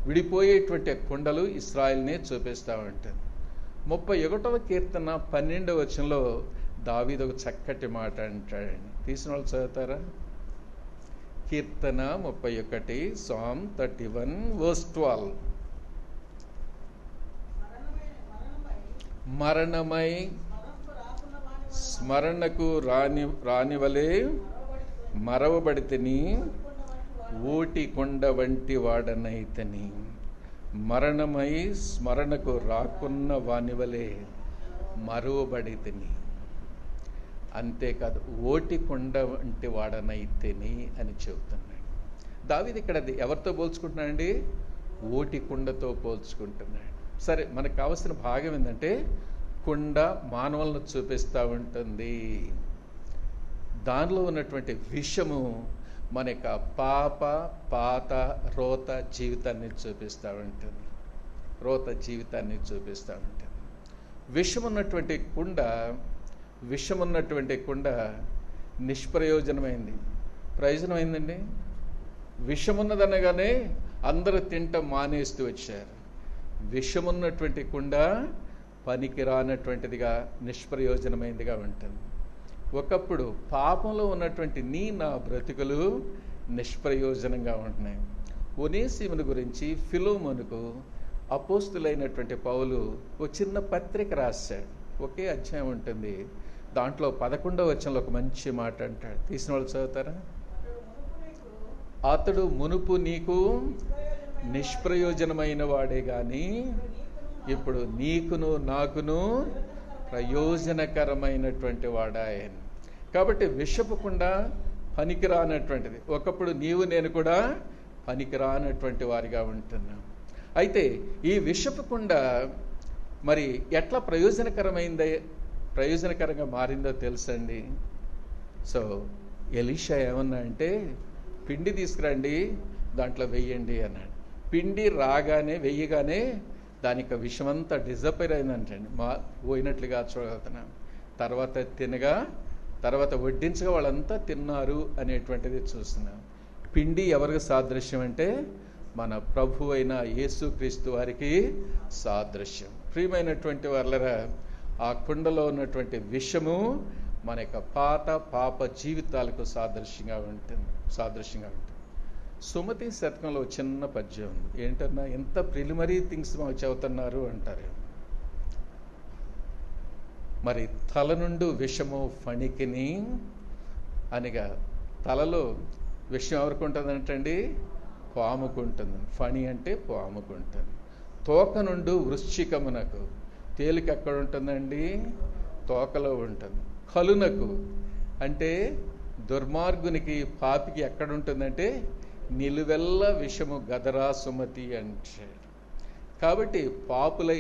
విడిపోయేటువంటి కుండలు ఇశ్రాయేలునే చూపిస్తూ ఉంటుంది. 31వ కీర్తన 12వ వచనంలో దావీదు ఒక చక్కటి మాట అంటాడండి. తీసిన వాళ్ళు చదువుతారా? కీర్తన 31, Psalm 31 verse 12. మరణమై స్మరణకు రానివలే మరవబడితిని, ఓటి కొండ వంటి వాడనైతని. మరణమై స్మరణకు రాకున్న వానివలే మరువబడితిని. అంతేకాదు, ఓటి కొండ వంటి వాడనైతేని అని చెబుతున్నాడు. దావీదు ఇక్కడ ఎవరితో పోల్చుకుంటున్నాడండి? ఓటి కుండతో పోల్చుకుంటున్నాడు. సరే, మనకు కావాల్సిన భాగం ఏంటంటే, కుండ మానవులను చూపిస్తూ ఉంటుంది. దానిలో ఉన్నటువంటి విషము మన యొక్క పాప, పాత, రోత జీవితాన్ని చూపిస్తూ ఉంటుంది. రోత జీవితాన్ని చూపిస్తూ ఉంటుంది. విషమున్నటువంటి కుండ నిష్ప్రయోజనమైంది. ప్రయోజనమైందండి. విషమున్నదనగానే అందరూ తింటం మానేస్తూ వచ్చారు. విషమున్నటువంటి కుండ పనికిరానటువంటిదిగా, నిష్ప్రయోజనమైనదిగా ఉంటుంది. ఒకప్పుడు పాపంలో ఉన్నటువంటి నా బ్రతుకులు నిష్ప్రయోజనంగా ఉంటున్నాయి. ఒనేసిమును గురించి ఫిలోమోనుకు అపోస్తులైనటువంటి పౌలు ఒక చిన్న పత్రిక రాశాడు. ఒకే అధ్యాయం ఉంటుంది. దాంట్లో 11వ వచనంలో ఒక మంచి మాట అంటాడు. తీసిన వాళ్ళు చదువుతారా? అతడు మునుపు నీకు నిష్ప్రయోజనమైన వాడే గాని ఇప్పుడు నీకును నాకును ప్రయోజనకరమైనటువంటి వాడాయని. కాబట్టి విషపు కుండ పనికిరానటువంటిది. ఒకప్పుడు నీవు నేను కూడా పనికిరానటువంటి వారిగా ఉంటున్నాం. అయితే ఈ విషపు కుండ మరి ఎట్లా ప్రయోజనకరంగా మారిందో తెలుసండి. సో ఎలీషా ఏమన్నా అంటే, పిండి తీసుకురండి, దాంట్లో వెయ్యండి అన్నాడు. పిండి వెయ్యగానే దానికి విషమంతా డిజపేర్ అయిందంటండి. పోయినట్లుగా చూడగలుగుతున్నాం. తర్వాత వడ్డించగా వాళ్ళంతా తిన్నారు అనేటువంటిది చూస్తున్నాం. పిండి ఎవరికి సాదృశ్యం అంటే, మన ప్రభు అయిన యేసుక్రీస్తు వారికి సాదృశ్యం. ప్రియమైనటువంటి వాళ్ళరా, ఆ కుండలో ఉన్నటువంటి విషము మన యొక్క పాప జీవితాలకు సాదృశ్యంగా ఉంటుంది. సుమతి శతకంలో చిన్న పద్యం ఉంది. ఏంటన్నా, ఎంత ప్రిలిమరీ థింగ్స్ మాకు చదువుతున్నారు అంటారు. మరి తల నుండి విషము ఫణికిని అనగా, తలలో విషం ఎవరికి ఉంటుందంటండి? పాముకుంటుంది. ఫణి అంటే పాముకుంటుంది. తోక నుండి వృశ్చికమునకు, తేలిక ఎక్కడ ఉంటుందండి? తోకలో ఉంటుంది. కలునకు అంటే దుర్మార్గునికి, పాపికి ఎక్కడ ఉంటుందంటే నిలువెల్ల విషము గదరా సుమతి అంటాడు. కాబట్టి పాపులై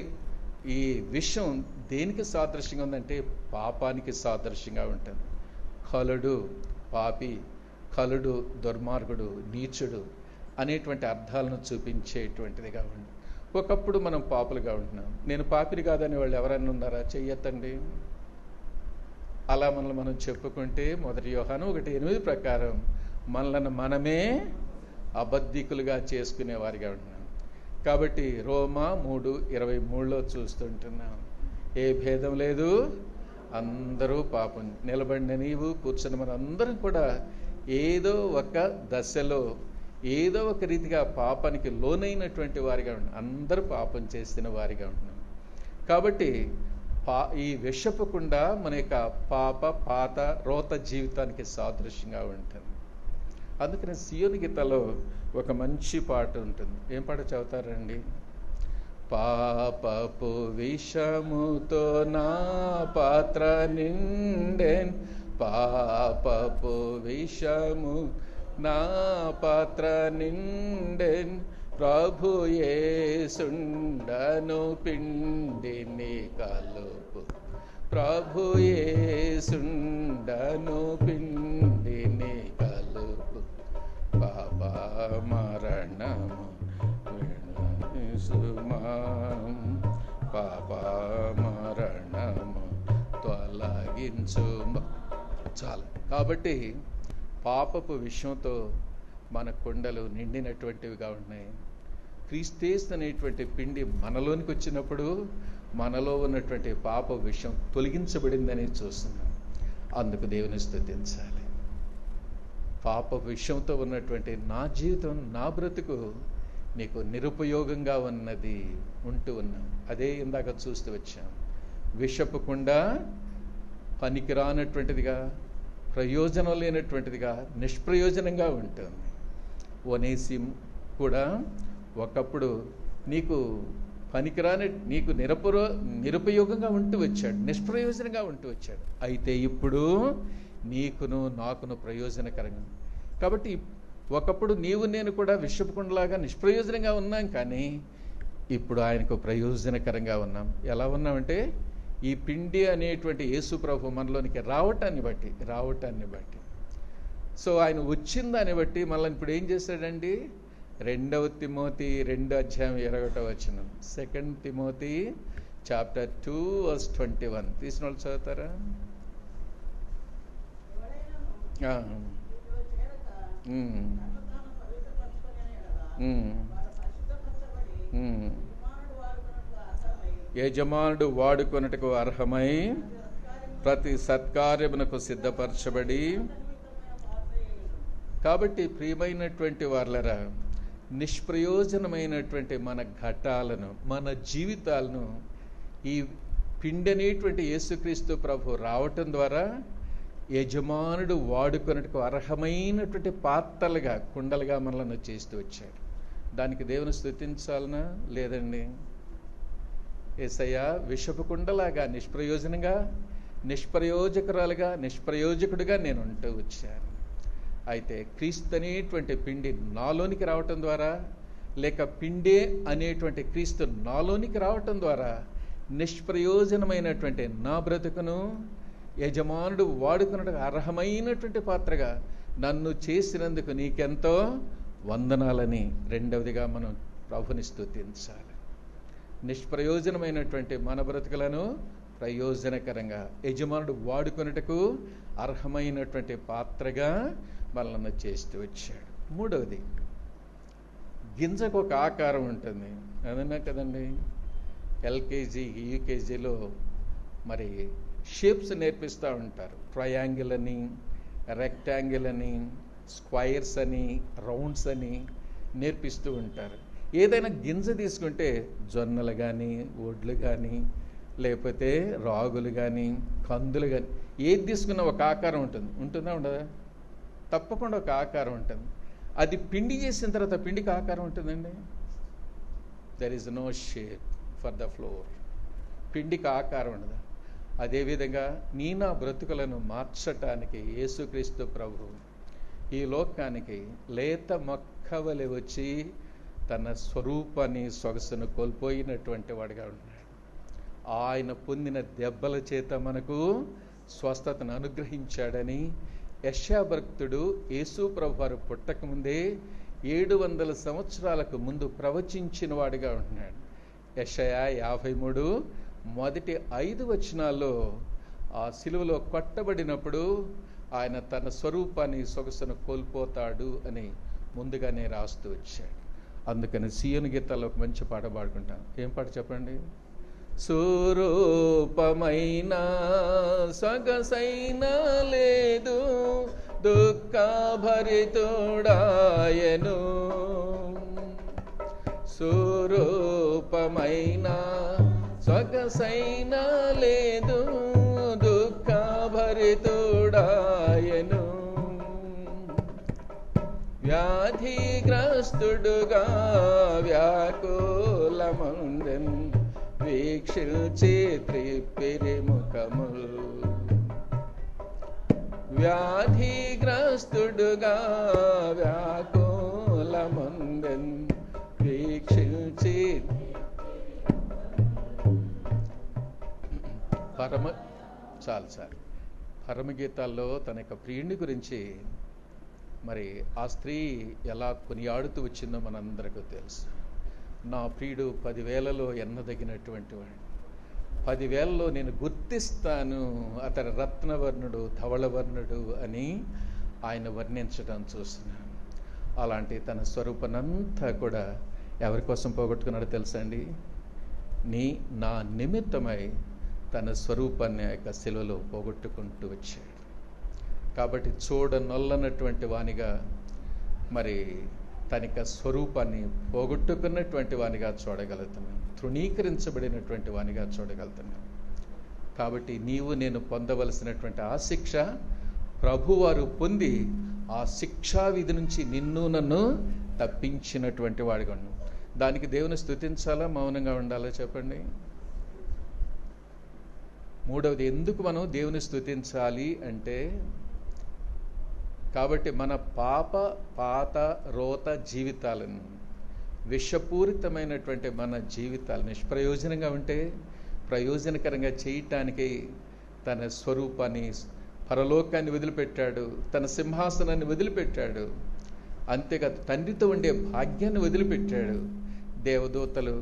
ఈ విషం దేనికి సాదృశ్యంగా ఉందంటే పాపానికి సాదృశ్యంగా ఉంటుంది. కలుడు పాపి, కలుడు దుర్మార్గుడు, నీచుడు అనేటువంటి అర్థాలను చూపించేటువంటిదిగా ఉంది. ఒకప్పుడు మనం పాపులుగా ఉంటున్నాం. నేను పాపిని కాదని వాళ్ళు ఎవరైనా ఉన్నారా? చెయ్యొద్దండి. అలా మనల్ని మనం చెప్పుకుంటే 1 యోహాను 1:8 ప్రకారం మనలను మనమే అబద్ధికులుగా చేసుకునే వారిగా ఉంటున్నాం. కాబట్టి రోమా 3:23లో చూస్తుంటున్నాం, ఏ భేదం లేదు, అందరూ పాపం. నిలబడిన నీవు, కూర్చున్న మన అందరం కూడా ఏదో ఒక దశలో, ఏదో ఒక రీతిగా పాపానికి లోనైనటువంటి వారిగా ఉంటున్నాం. అందరూ పాపం చేసిన వారిగా ఉంటున్నాం. కాబట్టి ఈ విషపకుండా మన యొక్క పాత రోత జీవితానికి సాదృశ్యంగా ఉంటుంది. అందుకని సియోను గీతాలో ఒక మంచి పాట ఉంటుంది. ఏం పాట చదువుతారండి? పాపపు విషముతో నా పాత్ర నిండెన్, పాపపు విషము నా పాత్ర నిండెన్, ప్రభు యేసుండను పిండిని కలుపు, ప్రభు యేసుండను పిండిని కలుపు, పాప మరణము విడుసుమా, పాప మరణము తొలగించుమా. చాలు. కాబట్టి పాపపు విషయంతో మన కుండలు నిండినటువంటివిగా ఉన్నాయి. క్రీస్తేస్తు అనేటువంటి పిండి మనలోనికి వచ్చినప్పుడు మనలో ఉన్నటువంటి పాప విషయం తొలగించబడిందని చూస్తున్నాం. అందుకు దేవుని స్తుతించాలి. పాప విషయంతో ఉన్నటువంటి నా జీవితం, నా బ్రతుకు నీకు నిరుపయోగంగా ఉన్నది ఉంటూ ఉన్నాం. అదే ఇందాక చూస్తూ వచ్చాం. విషపు కుండ పనికిరానటువంటిదిగా, ప్రయోజనం లేనటువంటిదిగా, నిష్ప్రయోజనంగా ఉంటుంది. ఒనేసిం కూడా ఒకప్పుడు నీకు పనికిరాని, నీకు నిరుపయోగంగా ఉంటూ వచ్చాడు, నిష్ప్రయోజనంగా ఉంటూ వచ్చాడు. అయితే ఇప్పుడు నీకును నాకును ప్రయోజనకరంగా. కాబట్టి ఒకప్పుడు నీవు నేను కూడా విషపుకుండలాగా నిష్ప్రయోజనంగా ఉన్నాం, కానీ ఇప్పుడు ఆయనకు ప్రయోజనకరంగా ఉన్నాం. ఎలా ఉన్నామంటే ఈ పిండి అనేటువంటి యేసు ప్రభు మనలోనికి రావటాన్ని బట్టి సో ఆయన వచ్చిన దాన్ని బట్టి మళ్ళీ ఇప్పుడు ఏం చేశాడండి? 2 తిమోతి 2:21 2 తిమోతి చాప్టర్ 2:21 తీసిన వాళ్ళు చదువుతారా? యజమానుడు వాడుకొనుటకు అర్హమై ప్రతి సత్కార్యమునకు సిద్ధపరచబడి. కాబట్టి ప్రియమైనటువంటి వాళ్ళరా, నిష్ప్రయోజనమైనటువంటి మన ఘటాలను, మన జీవితాలను ఈ పిండి అనేటువంటి యేసుక్రీస్తు ప్రభు రావటం ద్వారా యజమానుడు వాడుకొనుటకు అర్హమైనటువంటి పాత్రలుగా, కుండలుగా మనల్ని చేస్తూ వచ్చాడు. దానికి దేవుని స్తుతించాలనా లేదండి? యేసయ్య విషపు కుండలాగా నిష్ప్రయోజనంగా, నిష్ప్రయోజకుడిగా నేను ఉంటూ వచ్చాను. అయితే క్రీస్తు అనేటువంటి పిండి నాలోనికి రావటం ద్వారా, లేక పిండే అనేటువంటి క్రీస్తు నాలోనికి రావటం ద్వారా నిష్ప్రయోజనమైనటువంటి నా బ్రతుకును యజమానుడు వాడుకున్నట్టుగా అర్హమైనటువంటి పాత్రగా నన్ను చేసినందుకు నీకెంతో వందనాలని రెండవదిగా మనం ప్రభుని స్తుతించాలి. నిష్ప్రయోజనమైనటువంటి మన బ్రతుకులను ప్రయోజనకరంగా యజమానుడు వాడుకొనుటకు అర్హమైనటువంటి పాత్రగా మనల్ని చేస్తూ వచ్చాడు. మూడవది, గింజకు ఒక ఆకారం ఉంటుంది. అదన్నా కదండి, ఎల్కేజీ యూకేజీలో మరి షేప్స్ నేర్పిస్తూ ఉంటారు. ట్రయాంగిల్ అని, రెక్టాంగిల్ అని, స్క్వైర్స్ అని, రౌండ్స్ అని నేర్పిస్తూ ఉంటారు. ఏదైనా గింజ తీసుకుంటే జొన్నలు కానీ, ఒడ్లు కానీ, లేకపోతే రాగులు కానీ, కందులు కానీ, ఏది తీసుకున్నా ఒక ఆకారం ఉంటుందా ఉండదా? తప్పకుండా ఒక ఆకారం ఉంటుంది. అది పిండి చేసిన తర్వాత పిండికి ఆకారం ఉంటుందండి. There is no shape for the flour. పిండికి ఆకారం ఉండదు. అదేవిధంగా నా బ్రతుకులను మార్చటానికి యేసుక్రీస్తు ప్రభు ఈ లోకానికి లేత మొక్కవలె వచ్చి తన స్వరూపాన్ని, సొగసును కోల్పోయినటువంటి వాడిగా ఉన్నాడు. ఆయన పొందిన దెబ్బల చేత మనకు స్వస్థతను అనుగ్రహించాడని యెషయా భక్తుడు యేసు ప్రభు వారు పుట్టకముందే 700 సంవత్సరాలకు ముందు ప్రవచించిన వాడిగా ఉంటున్నాడు. యెషయా 53 మొదటి 5 వచనాల్లో ఆ సిలువలో కొట్టబడినప్పుడు ఆయన తన స్వరూపాన్ని, సొగసును కోల్పోతాడు అని ముందుగానే రాస్తూ వచ్చాడు. అందుకని సీయోను గీతాల్లో ఒక మంచి పాట పాడుకుంటాం. ఏం పాట చెప్పండి? స్వరూపమైన సొగసైన లేదు, దుఃఖభరితుడాయను. స్వరూపమైన సొగసైన లేదు, దుఃఖభరితుడాయను. వ్యాధిగ్రస్తుడుగా వ్యాకులమందెన్ వీక్షించి త్రిప్పిరి ముఖముల్. వ్యాధిగ్రస్తుడుగా వ్యాకులమందెన్ వీక్షించి చాలు పరమగీతాల్లో తన యొక్క ప్రియుని గురించి మరి ఆ స్త్రీ ఎలా కొనియాడుతూ వచ్చిందో మనందరికీ తెలుసు. నా ప్రియుడు 10,000లో ఎన్నదగినటువంటి వాడు, 10,000లో నేను గుర్తిస్తాను, అతని రత్నవర్ణుడు, ధవళవర్ణుడు అని ఆయన వర్ణించడం చూస్తున్నాను. అలాంటి తన స్వరూపనంతా కూడా ఎవరి కోసం పోగొట్టుకున్నాడో తెలుసా అండి? నా నిమిత్తమై తన స్వరూపాన్ని ఆ యొక్క శిలువలో పోగొట్టుకుంటూ వచ్చాడు. కాబట్టి చూడనొల్లనటువంటి వానిగా, మరి తన యొక్క స్వరూపాన్ని పోగొట్టుకున్నటువంటి వానిగా చూడగలుగుతున్నాం, తృణీకరించబడినటువంటి వానిగా చూడగలుగుతున్నాం. కాబట్టి నీవు నేను పొందవలసినటువంటి ఆ శిక్ష ప్రభువారు పొంది ఆ శిక్షా విధి నుంచి నిన్ను నన్ను తప్పించినటువంటి వాడిగా. దానికి దేవుని స్తుతించాలా, మౌనంగా ఉండాలా చెప్పండి? మూడవది, ఎందుకు మనం దేవుని స్తుతించాలి అంటే, కాబట్టి మన పాత రోత జీవితాలను, విషపూరితమైనటువంటి మన జీవితాలు నిష్ప్రయోజనంగా ఉంటే ప్రయోజనకరంగా చేయటానికి తన స్వరూపాన్ని, పరలోకాన్ని వదిలిపెట్టాడు, తన సింహాసనాన్ని వదిలిపెట్టాడు. అంతేకాదు తండ్రితో ఉండే భాగ్యాన్ని వదిలిపెట్టాడు. దేవదూతలు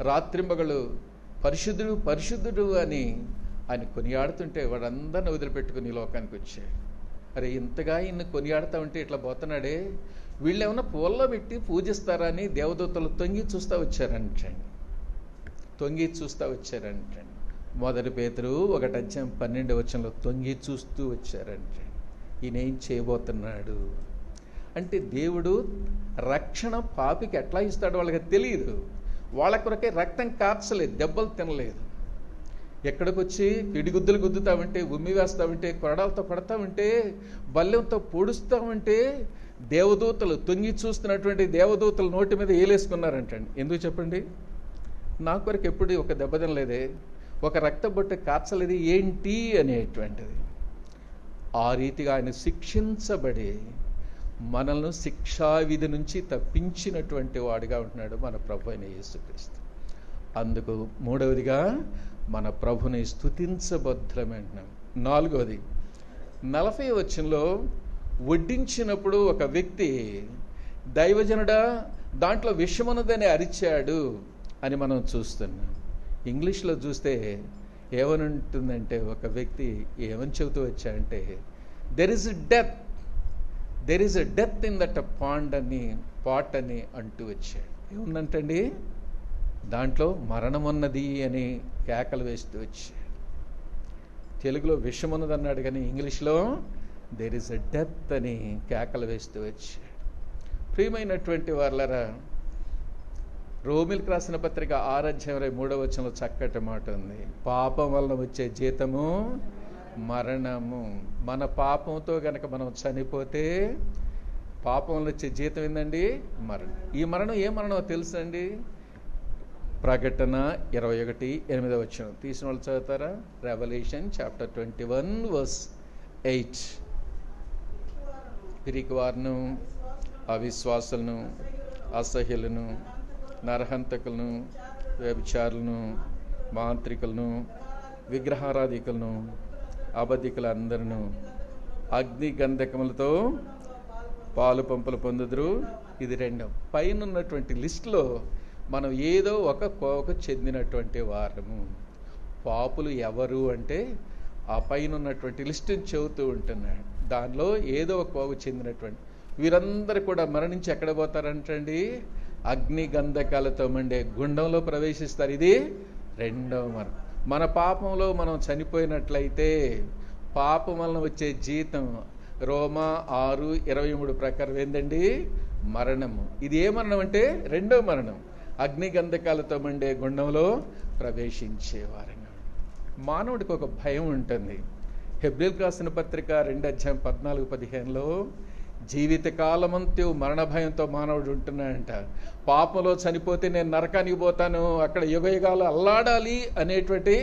రాత్రింబగలు పరిశుద్ధుడు పరిశుద్ధుడు అని ఆయన కొనియాడుతుంటే వాడందరిని వదిలిపెట్టుకుని ఈ లోకానికి వచ్చాడు. అరే, ఇంతగా ఈయన్ని కొనియాడుతూ ఉంటే ఇట్లా పోతున్నాడే, వీళ్ళు ఏమన్నా పూల్లో పెట్టి పూజిస్తారా అని దేవదూతలు తొంగి చూస్తూ వచ్చారంటండి. మొదటి పేతురు 1:12 తొంగి చూస్తూ వచ్చారంటే ఈయన ఏం చేయబోతున్నాడు అంటే, దేవుడు రక్షణ పాపికి ఎట్లా ఇస్తాడో వాళ్ళకి తెలియదు. వాళ్ళ కొరకే రక్తం కార్చలేదు, దెబ్బలు తినలేదు. ఎక్కడికి వచ్చి పిడిగుద్దులు గుద్దుతామంటే, ఉమ్మి వేస్తామంటే, కొరడాలతో కొడతామంటే, బల్లెంతో పొడుస్తామంటే దేవదూతలు, తొంగి చూస్తున్నటువంటి దేవదూతలు నోటి మీద ఏలేసుకున్నారంటండి. ఎందుకు చెప్పండి? నా కొరకు ఎప్పుడు ఒక దెబ్బ తినలేదే, ఒక రక్తబొట్టు కార్చలేదు ఏంటి అనేటువంటిది. ఆ రీతిగా ఆయన శిక్షించబడి మనల్ని శిక్షావిధి నుంచి తప్పించినటువంటి వాడిగా ఉంటున్నాడు మన ప్రభు అయిన యేసుక్రీస్తు. అందుకు మూడవదిగా మన ప్రభుని స్తుతించబద్ధులమంటున్నాం. నాలుగవది, 40వ వచనంలో వడ్డించినప్పుడు ఒక వ్యక్తి, దైవజనుడా దాంట్లో విషమున్నదని అరిచాడు అని మనం చూస్తున్నాం. ఇంగ్లీష్లో చూస్తే ఏమని ఉంటుందంటే, ఒక వ్యక్తి ఏమని చెబుతూ వచ్చాడంటే, there is a death in that pot అని అంటూ వచ్చాడు. ఏముందంటండి? దాంట్లో మరణం ఉన్నది అని కేకలు వేస్తూ వచ్చాడు. తెలుగులో విషం ఉన్నది అన్నాడు, కానీ ఇంగ్లీష్లో దెర్ ఇస్ ఎ డెత్ అని కేకలు వేస్తూ వచ్చాడు. ప్రియమైనటువంటి వాళ్ళరా, రోమిల్కి రాసిన పత్రిక 6:23 చక్కటి మాట ఉంది. పాపం వలన వచ్చే జీతము మరణము. మన పాపంతో గనక మనం చనిపోతే పాపం వల్ల వచ్చే జీతం ఏందండి? మరణం. ఈ మరణం ఏ మరణమో తెలుసండి? ప్రకటన 21:8 తీసిన వాళ్ళు చదువుతారా? Revelation chapter 21:8. పిరికి వారును, అవిశ్వాసులను, అసహ్యులను, నరహంతకులను, వ్యభిచారులను, మాంత్రికులను, విగ్రహారాధికులను, అబద్ధికులందరూ అగ్ని గంధకములతో పాలు పంపులు పొందుదురు. ఇది రెండవ. పైన ఉన్నటువంటి లిస్టులో మనం ఏదో ఒక కోవకు చెందినటువంటి వారము. పాపులు ఎవరు అంటే ఆ పైన ఉన్నటువంటి లిస్టుని చెబుతూ ఉంటున్నాడు. దానిలో ఏదో ఒక కోవకు చెందినటువంటి వీరందరూ కూడా మరణించి ఎక్కడ పోతారంటండి? అగ్ని గంధకాలతో మండే గుండంలో ప్రవేశిస్తారు. ఇది రెండవ మరణం. మన పాపంలో మనం చనిపోయినట్లయితే పాపం వలన వచ్చే జీతం రోమా 6:23 ప్రకారం ఏందండి? మరణము. ఇది ఏ మరణం అంటే? రెండో మరణం. అగ్ని గంధకాలతో మండే గుండంలో ప్రవేశించేవారంగా. మానవుడికి ఒక భయం ఉంటుంది. హెబ్రీయులకు రాసిన పత్రిక 2:14-15 జీవితకాలమంతా మరణ భయంతో మానవుడు ఉంటున్నాడంట. పాపంలో చనిపోతే నేను నరకానికి పోతాను, అక్కడ యుగయుగాలు అల్లాడాలి అనేటువంటి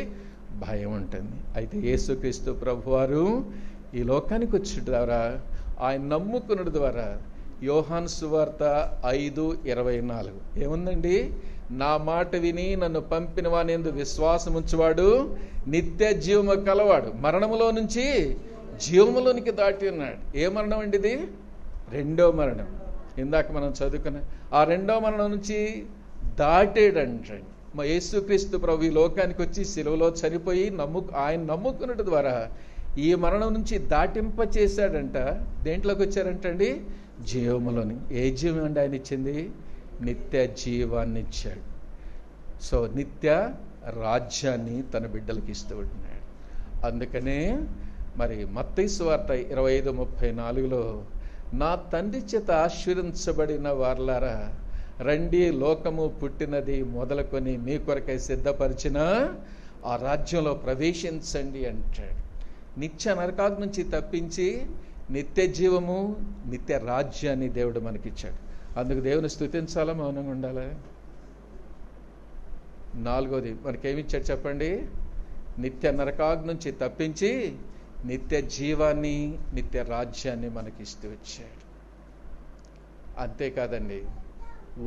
భయం ఉంటుంది. అయితే యేసుక్రీస్తు ప్రభువారు ఈ లోకానికి వచ్చి ద్వారా, ఆయన నమ్ముకున్నది ద్వారా, యోహాను సువార్త 5:24 ఏముందండి? నా మాట విని నన్ను పంపిన వాని యందు విశ్వాసం ఉంచువాడు నిత్య జీవము కలవాడు, మరణములో నుంచి జీవములోనికి దాటి ఉన్నాడు. ఏ మరణం అండి ఇది? రెండో మరణం. ఇందాక మనం చదువుకున్న ఆ రెండో మరణం నుంచి దాటేడంటండి. మా యేసుక్రీస్తు ప్రభు ఈ లోకానికి వచ్చి సిలువలో చనిపోయి ఆయన నమ్ముకున్నట్టు ద్వారా ఈ మరణం నుంచి దాటింప చేశాడంట. దేంట్లోకి వచ్చారంటండి? జీవములోని. ఏ జీవం అండి ఆయన ఇచ్చింది? నిత్య జీవాన్ని ఇచ్చాడు. సో నిత్య రాజ్యాన్ని తన బిడ్డలకి ఇస్తూ ఉంటున్నాడు. అందుకనే మరి మత్తయి సువార్త 25:34లో నా తండ్రి చేత ఆశీర్వదించబడిన వారలారా రండి, లోకము పుట్టినది మొదలుకొని మీ కొరకై సిద్ధపరిచిన ఆ రాజ్యంలో ప్రవేశించండి అంటాడు. నిత్య నరకాగ్ని నుంచి తప్పించి నిత్య జీవము, నిత్య రాజ్యాన్ని దేవుడు మనకిచ్చాడు. అందుకు దేవుని స్తుతించాలా, మౌనంగా ఉండాలా? నాలుగోది మనకేమిచ్చాడు చెప్పండి? నిత్య నరకాగ్ని నుంచి తప్పించి నిత్య జీవాన్ని, నిత్య రాజ్యాన్ని మనకిస్తూ వచ్చాడు. అంతేకాదండి,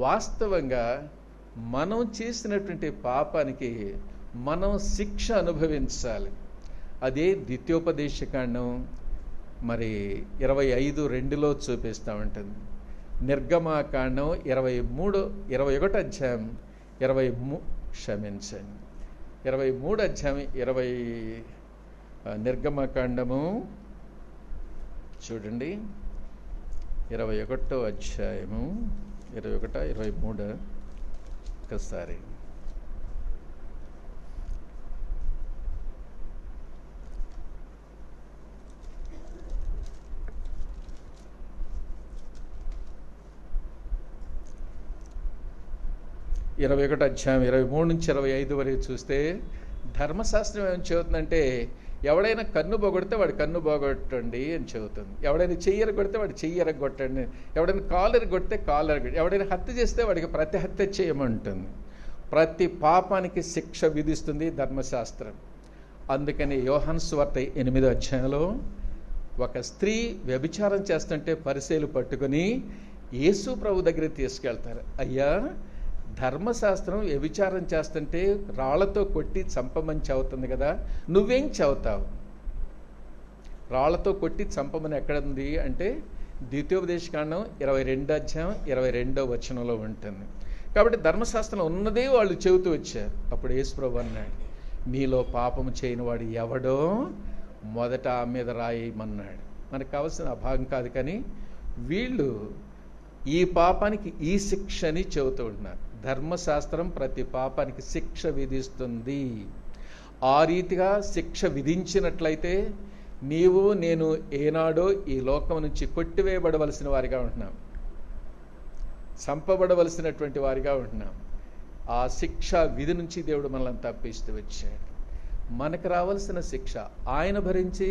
వాస్తవంగా మనం చేసినటువంటి పాపానికి మనం శిక్ష అనుభవించాలి. అదే ద్వితీయోపదేశకాండం మరి 25:2లో చూపిస్తూ ఉంటుంది. నిర్గమాకాండం 21 అధ్యాయం 23 అధ్యాయం నిర్గమకాండము చూడండి, 21 అధ్యాయము 23 ఒకసారి. అధ్యాయం 23 నుంచి 25 వరకు చూస్తే ధర్మశాస్త్రం ఏమని చెబుతుందంటే, ఎవడైనా కన్ను పోగొడితే వాడి కన్ను పోగొట్టండి అని చెబుతుంది. ఎవడైనా చెయ్యర కొడితే వాడి చెయ్యర కొట్టండి, ఎవడైనా కాలర్ కొడితే కాలర్ కొట్టి, ఎవడైనా హత్య చేస్తే వాడికి ప్రతి హత్య చేయమంటుంది. ప్రతి పాపానికి శిక్ష విధిస్తుంది ధర్మశాస్త్రం. అందుకని యోహాను సువార్త 8వ అధ్యాయంలో ఒక స్త్రీ వ్యభిచారం చేస్తుంటే పరిసయ్యులు పట్టుకొని యేసు ప్రభు దగ్గరికి తీసుకెళ్తారు. అయ్యా, ధర్మశాస్త్రం వ్యభిచారం చేస్తుంటే రాళ్లతో కొట్టి చంపమని చెబుతుంది కదా, నువ్వేం చెబుతావు? రాళ్లతో కొట్టి చంపమని ఎక్కడుంది అంటే ద్వితీయోపదేశకాండం 22 అధ్యాయం 22వ వచనంలో ఉంటుంది. కాబట్టి ధర్మశాస్త్రం ఉన్నదే వాళ్ళు చెబుతూ వచ్చారు. అప్పుడు యేసు ప్రభు అన్నాడు, మీలో పాపము చేయని వాడు ఎవడో మొదట ఆ మీద రాయమన్నాడు. మనకు కావాల్సిన ఆ భాగం కాదు, కానీ వీళ్ళు ఈ పాపానికి ఈ శిక్షని చెబుతూ ఉంటున్నారు. ధర్మశాస్త్రం ప్రతి పాపానికి శిక్ష విధిస్తుంది. ఆ రీతిగా శిక్ష విధించినట్లయితే నీవు నేను ఏనాడో ఈ లోకం నుంచి కొట్టివేయబడవలసిన వారిగా ఉంటున్నాం, చంపబడవలసినటువంటి వారిగా ఉంటున్నాం. ఆ శిక్ష విధి నుంచి దేవుడు మనల్ని తప్పిస్తూ వచ్చాడు. మనకు రావాల్సిన శిక్ష ఆయన భరించి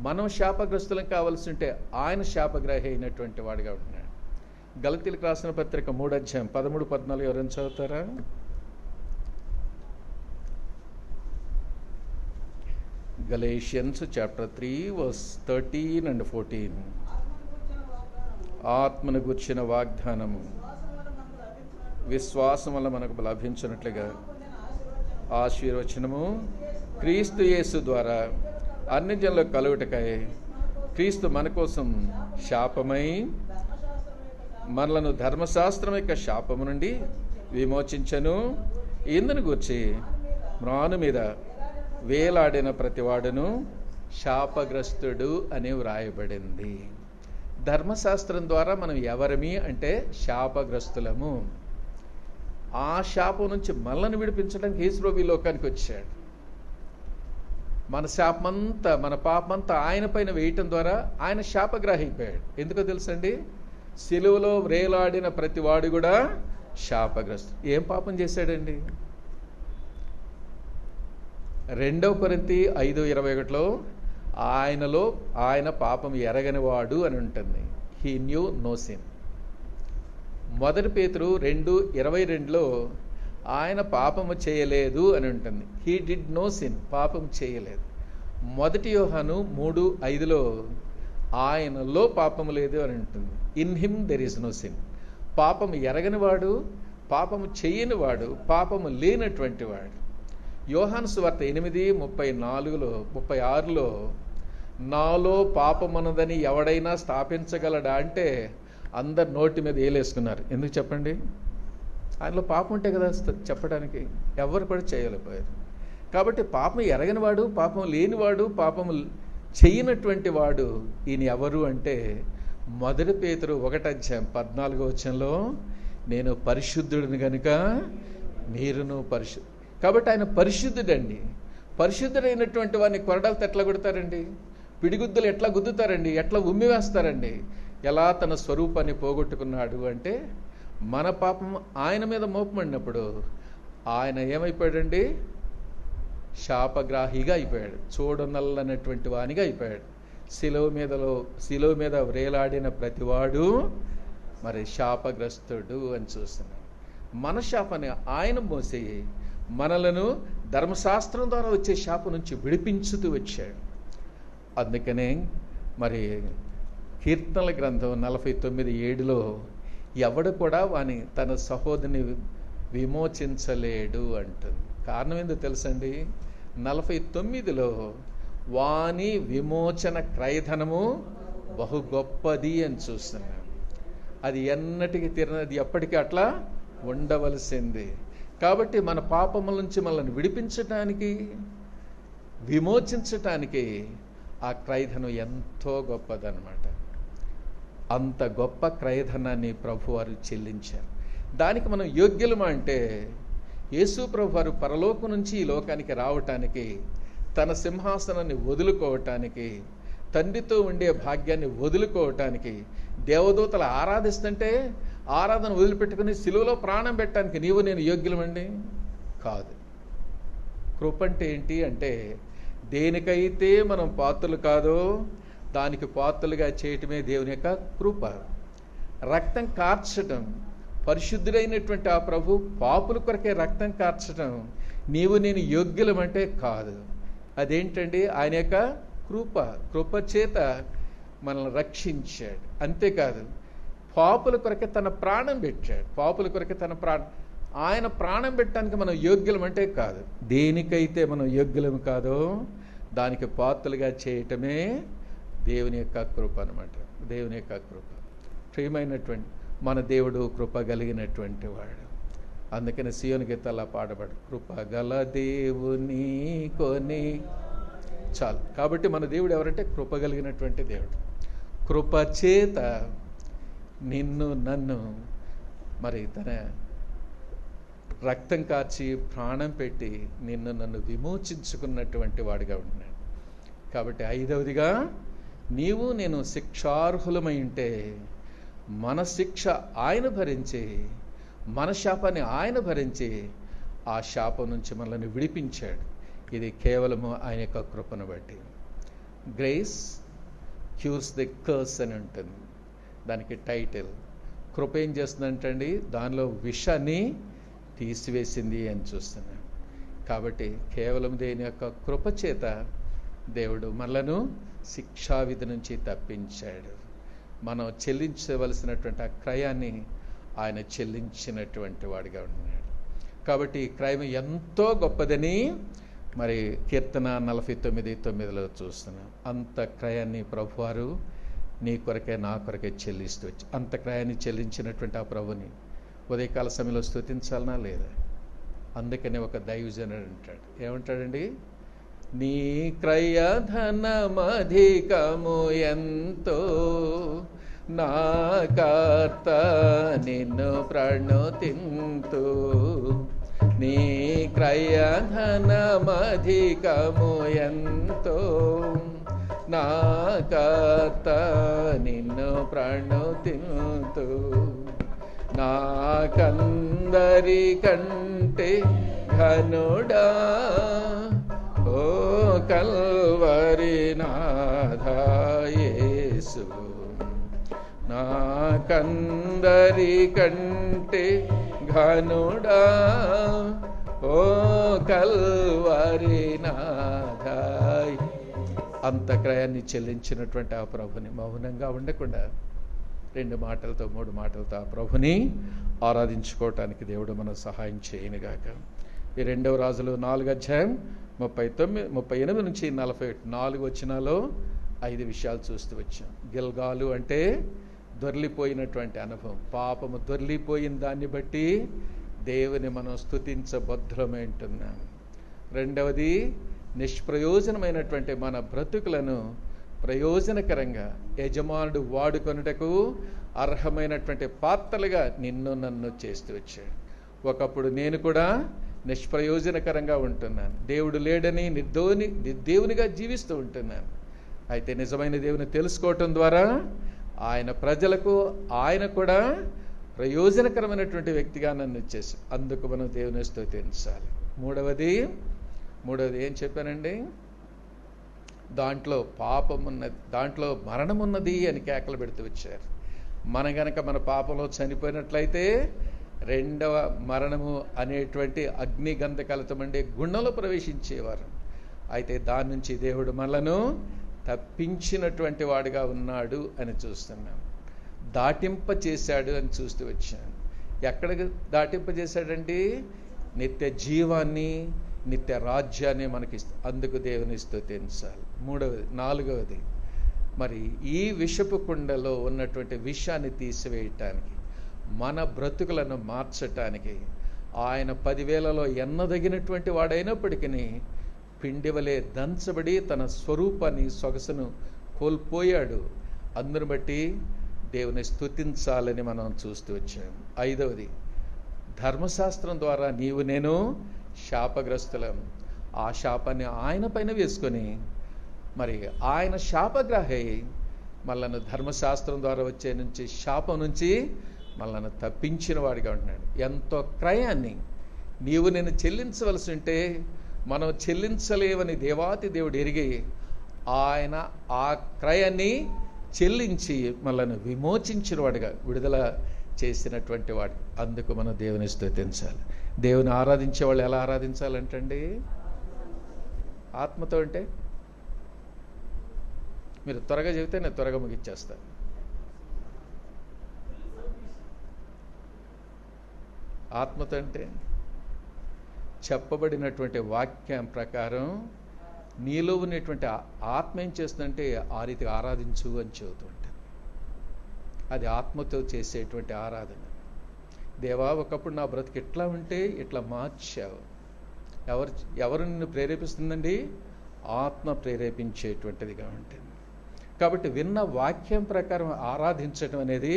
మనం శాపగ్రస్తులం కావాల్సి ఉంటే ఆయన శాపగ్రహి అయినటువంటి వాడిగా ఉంటున్నాడు. గలతీలకు రాసిన పత్రిక 3వ అధ్యాయం 13-14 ఎవరైనా చదువుతారా? Galatians chapter 3 verse 13 and 14. ఆత్మను గూర్చిన వాగ్దానము విశ్వాసం వల్ల మనకు లభించినట్లుగా ఆశీర్వచనము క్రీస్తు యేసు ద్వారా అన్ని జనులకు కలుగుటకై క్రీస్తు మన కోసం శాపమై మనలను ధర్మశాస్త్రం యొక్క శాపము నుండి విమోచించను. ఇందును గూర్చి మ్రాను మీద వేలాడిన ప్రతివాడును శాపగ్రస్తుడు అని వ్రాయబడింది. ధర్మశాస్త్రం ద్వారా మనం ఎవరమి అంటే శాపగ్రస్తులము. ఆ శాపం నుంచి మనల్ని విడిపించడానికి యేసు ప్రభు ఈ లోకానికి వచ్చాడు. మన శాపమంతా, మన పాపమంతా ఆయన పైన వేయటం ద్వారా ఆయన శాపగ్రహి అయిపోయాడు. ఎందుకో తెలుసండి? సిలువలో వ్రేలాడిన ప్రతి వాడు కూడా శాపగ్రస్తుడు. ఏం పాపం చేశాడండి? 2 కొరింథీ 5:21లో ఆయన పాపం ఎరగని వాడు అని ఉంటుంది. He knew no sin. 1 పేతురు 2:22లో ఆయన పాపము చేయలేదు అని ఉంటుంది. He did no sin. పాపం చేయలేదు. 1 యోహాను 3:5లో ఆయనలో పాపము లేదు అని ఉంటుంది. In him there is no sin. పాపము ఎరగని వాడు, పాపము చేయని వాడు, పాపము లేనటువంటి వాడు. యోహాను సువార్త 8:36లో నాలో పాపమన్నదని ఎవడైనా స్థాపించగలడా అంటే అందరు నోటి మీద ఏలేసుకున్నారు. ఎందుకు చెప్పండి? ఆయనలో పాపం ఉంటే కదా చెప్పడానికి. ఎవరు కూడా చేయలేకపోయారు. కాబట్టి పాపం ఎరగనివాడు, పాపం లేనివాడు, పాపం చేయనటువంటి వాడు ఈయన ఎవరు అంటే 1 పేతురు 1:14 నేను పరిశుద్ధుడిని గనుక మీరును కాబట్టి ఆయన పరిశుద్ధుడండి. పరిశుద్ధుడైనటువంటి వాడిని కొరడాలతో ఎట్లా కొడతారండి? పిడిగుద్దులు ఎట్లా గుద్దుతారండి? ఎట్లా ఉమ్మివేస్తారండి? ఎలా తన స్వరూపాన్ని పోగొట్టుకున్నాడు అంటే మన పాపం ఆయన మీద మోపమడినప్పుడు ఆయన ఏమైపోయాడండి? శాపగ్రాహిగా అయిపోయాడు. చూడనల్లనటువంటి వానిగా అయిపోయాడు. శిలువ మీద వ్రేలాడిన ప్రతివాడు మరి శాపగ్రస్తుడు అని చూస్తున్నాడు. మన శాపాన్ని ఆయన మోసి మనలను ధర్మశాస్త్రం ద్వారా వచ్చే శాపం నుంచి విడిపించుతూ వచ్చాడు. అందుకనే మరి కీర్తనల గ్రంథం 49:7 ఎవడు కూడా వాని తన సహోదరుని విమోచించలేడు అంటుంది. కారణం ఏందో తెలుసండి? 49 వాని విమోచన క్రయధనము బహు గొప్పది అని చూస్తున్నాం. అది ఎన్నటికి తీరనది, ఎప్పటికీ అట్లా ఉండవలసింది. కాబట్టి మన పాపముల నుంచి మనల్ని విడిపించటానికి, విమోచించటానికి ఆ క్రయధనం ఎంతో గొప్పదన్నమాట. అంత గొప్ప క్రయధనాన్ని ప్రభువారు చెల్లించారు. దానికి మనం యోగ్యులమా అంటే యేసు ప్రభువారు పరలోకం నుంచి ఈ లోకానికి రావటానికి, తన సింహాసనాన్ని వదులుకోవటానికి, తండ్రితో ఉండే భాగ్యాన్ని వదులుకోవటానికి, దేవదూతలు ఆరాధిస్తుంటే ఆరాధన వదిలిపెట్టుకుని సిలువలో ప్రాణం పెట్టడానికి నీవు నేను యోగ్యులమండి? కాదు. కృప అంటే ఏంటి అంటే దేనికైతే మనం పాత్రలు కాదో దానికి పాత్రలుగా చేయటమే దేవుని యొక్క కృప. రక్తం కార్చటం, పరిశుద్ధుడైనటువంటి ఆ ప్రభు పాపుల కొరకే రక్తం కార్చటం నీవు నేను యోగ్యులమంటే కాదు. అదేంటండి? ఆయన యొక్క కృప చేత మనల్ని రక్షించాడు. అంతేకాదు, పాపుల కొరకే తన ప్రాణం పెట్టాడు. పాపుల కొరకే ఆయన ప్రాణం పెట్టడానికి మనం యోగ్యులమంటే కాదు. దేనికైతే మనం యోగ్యులం కాదో దానికి పాత్రలుగా చేయటమే దేవుని యొక్క కృప అనమాట. దేవుని యొక్క కృప. ప్రియమైనటువంటి మన దేవుడు కృప కలిగినటువంటి వాడు. అందుకని సియోను గీతాల్లో పాడబడు, కృప గల దేవుని కొని చాలు. కాబట్టి మన దేవుడు ఎవరంటే కృప కలిగినటువంటి దేవుడు. కృప చేత నిన్ను నన్ను మరి తన రక్తం కార్చి ప్రాణం పెట్టి నిన్ను నన్ను విమోచించుకున్నటువంటి వాడిగా ఉన్నాడు. కాబట్టి 5వదిగా నీవు నేను శిక్షార్హులమై ఉంటే మన శిక్ష ఆయన భరించి, మన శాపాన్ని ఆయన భరించి ఆ శాపం నుంచి మనల్ని విడిపించాడు. ఇది కేవలము ఆయన యొక్క కృపను బట్టి. గ్రేస్ క్యూర్స్ ది కర్స్ అని ఉంటుంది దానికి టైటిల్. కృప ఏం చేస్తుందంటండి? దానిలో విషాన్ని తీసివేసింది అని చూస్తున్నాం. కాబట్టి కేవలం దేని యొక్క కృప చేత దేవుడు మనలను శిక్షావిధి నుంచి తప్పించాడు. మనం చెల్లించవలసినటువంటి ఆ క్రయాన్ని ఆయన చెల్లించినటువంటి వాడిగా ఉన్నాడు. కాబట్టి క్రయం ఎంతో గొప్పదని మరి కీర్తన 49:9 చూస్తున్నాం. అంత క్రయాన్ని ప్రభువారు నీ కొరకే నా కొరకే చెల్లిస్తూ వచ్చి, అంత క్రయాన్ని చెల్లించినటువంటి ఆ ప్రభుని ఉదయకాల సమయంలో స్తుతించాలనా లేదా? అందుకనే ఒక దైవజనుడు అంటాడు, ఏమంటాడండి? నీ క్రయధనమధికము ఎంతో నా కర్త నిన్ను ప్రణుతింతు. నీ క్రయధనమధికము ఎంతో నా కర్త నిన్ను ప్రణుతింతు. నాకందరి కంటే ఘనుడా ఓ కల్వరి నాథా యేసు. నాకందరి కంటే ఘనుడా ఓ కల్వరి నాథా. అంత క్రయాన్ని చెల్లించినటువంటి ఆ ప్రభుని మౌనంగా ఉండకుండా 2 మాటలతో 3 మాటలతో ఆ ప్రభుని ఆరాధించుకోవటానికి దేవుడు మనం సహాయం చేయనుగాక. ఈ 2వ రాజులు 4వ అధ్యాయం 38 నుంచి 41 4 వచనాల్లో 5 విషయాలు చూస్తూ వచ్చాం. గిల్గాలు అంటే దొర్లిపోయినటువంటి అనుభవం, పాపము దొర్లిపోయిన దాన్ని బట్టి దేవుని మనం స్తుతించబద్ధులమై ఉంటున్నాం. రెండవది, నిష్ప్రయోజనమైనటువంటి మన బ్రతుకులను ప్రయోజనకరంగా యజమానుడు వాడుకొనుటకు అర్హమైనటువంటి పాత్రలుగా నిన్ను నన్ను చేస్తూ వచ్చాడు. ఒకప్పుడు నేను కూడా నిష్ప్రయోజనకరంగా ఉంటున్నాను, దేవుడు లేడని నిర్దేవునిగా జీవిస్తూ ఉంటున్నాను. అయితే నిజమైన దేవుని తెలుసుకోవటం ద్వారా ఆయన ప్రజలకు ఆయన కూడా ప్రయోజనకరమైనటువంటి వ్యక్తిగా నన్ను చేశాడు. అందుకు మనం దేవుని స్తుతించాలి. మూడవది ఏం చెప్పానండి? దాంట్లో పాపం ఉన్నది, దాంట్లో మరణం ఉన్నది అని కేకలు పెడుతూ వచ్చారు. గనక మన పాపంలో చనిపోయినట్లయితే రెండవ మరణము అనేటువంటి అగ్ని గంధకాలతో మండే గుండంలో ప్రవేశించేవారు. అయితే దాని నుంచి దేవుడు మనలను తప్పించినటువంటి వాడుగా ఉన్నాడు అని చూస్తున్నాం. దాటింప చేశాడు అని చూస్తూ వచ్చాను. ఎక్కడికి దాటింప చేశాడండి? నిత్య జీవాన్ని, నిత్య రాజ్యాన్ని మనకి అందుకు దేవుని స్తుతించాలి. నాలుగవది, మరి ఈ విషపు కుండలో ఉన్నటువంటి విషాన్ని తీసివేయటానికి, మన బ్రతుకులను మార్చటానికి ఆయన 10,000లో ఎన్నదగినటువంటి వాడైనప్పటికీ పిండివలే దంచబడి తన స్వరూపాన్ని, సొగసును కోల్పోయాడు. అందును బట్టి దేవుని స్తుతించాలని మనం చూస్తూ వచ్చాము. 5వది, ధర్మశాస్త్రం ద్వారా నీవు నేను శాపగ్రస్తులం. ఆ శాపాన్ని ఆయన పైన వేసుకొని మరి ఆయన శాపగ్రాహి మనల్ని ధర్మశాస్త్రం ద్వారా వచ్చే నుంచి శాపం నుంచి మనల్ని తప్పించిన వాడిగా ఉంటున్నాడు. ఎంతో క్రయాన్ని నీవు నేను చెల్లించవలసి ఉంటే మనం చెల్లించలేవని దేవాతి దేవుడు ఎరిగి ఆయన ఆ క్రయాన్ని చెల్లించి మనల్ని విమోచించిన వాడిగా, విడుదల చేసినటువంటి వాడు. అందుకు మనం దేవుని స్తుతించాలి. దేవుని ఆరాధించే వాళ్ళు ఎలా ఆరాధించాలంటండి? ఆత్మతో. అంటే మీరు త్వరగా చెబితే నేను త్వరగా ముగిచ్చేస్తాను. ఆత్మతో అంటే చెప్పబడినటువంటి వాక్యం ప్రకారం నీలో ఉన్నటువంటి ఆత్మ ఏం చేస్తుందంటే ఆ రీతిగా ఆరాధించు అని చెబుతూ ఉంటుంది. అది ఆత్మతో చేసేటువంటి ఆరాధన. దేవా, ఒకప్పుడు నా బ్రతుకు ఎట్లా ఉంటే ఇట్లా మార్చావు. ఎవరు నిన్ను ప్రేరేపిస్తుందండి? ఆత్మ ప్రేరేపించేటువంటిదిగా ఉంటుంది. కాబట్టి విన్న వాక్యం ప్రకారం ఆరాధించడం అనేది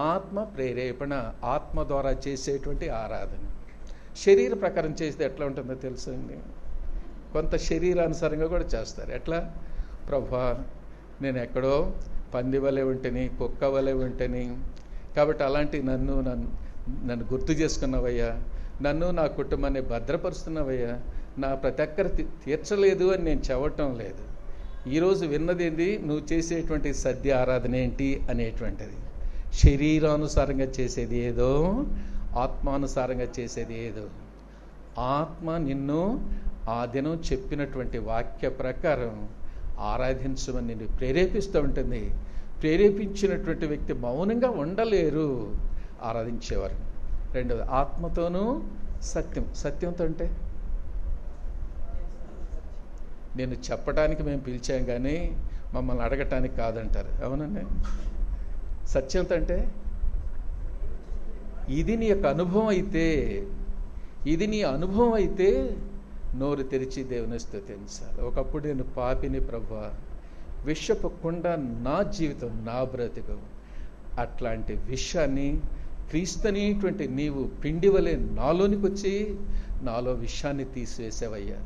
ఆత్మ ప్రేరేపణ, ఆత్మ ద్వారా చేసేటువంటి ఆరాధన. శరీర ప్రకారం చేస్తే ఎట్లా ఉంటుందో తెలుసండి? కొంత శరీరానుసారంగా కూడా చేస్తారు. ఎట్లా? ప్రభా, నేను ఎక్కడో పంది వలె ఉంటేని, కుక్క వలె ఉంటేని, కాబట్టి అలాంటి నన్ను గుర్తు చేసుకున్నావయ్యా, నన్ను నా కుటుంబాన్ని భద్రపరుస్తున్నావయ్యా, నా ప్రతి ఒక్కరు తీర్చలేదు అని నేను చెప్పటం లేదు. ఈరోజు విన్నదేంది? నువ్వు చేసేటువంటి సద్య ఆరాధన ఏంటి అనేటువంటిది. శరీరానుసారంగా చేసేది ఏదో, ఆత్మానుసారంగా చేసేది ఏదో. ఆత్మ నిన్ను ఆ దినం చెప్పినటువంటి వాక్య ప్రకారం ఆరాధించమని నిన్ను ప్రేరేపిస్తూ ఉంటుంది. ప్రేరేపించినటువంటి వ్యక్తి మౌనంగా ఉండలేరు, ఆరాధించేవారు. రెండవది, ఆత్మతోనూ సత్యంతో అంటే నేను చెప్పడానికి మేము పిలిచాం కానీ మమ్మల్ని అడగటానికి కాదంటారు. అవునండి. సత్యంతో అంటే ఇది నీ యొక్క అనుభవం అయితే, నోరు తెరిచి దేవుని స్తుతించాలి. ఒకప్పుడు నేను పాపిని ప్రభువా, విషపకుండా నా జీవితం, నా బ్రతుకు, అట్లాంటి విషయాన్ని క్రీస్తునేటువంటి నీవు పిండి వలె నాలోనికి వచ్చి నాలో విషయాన్ని తీసివేసావయ్యా.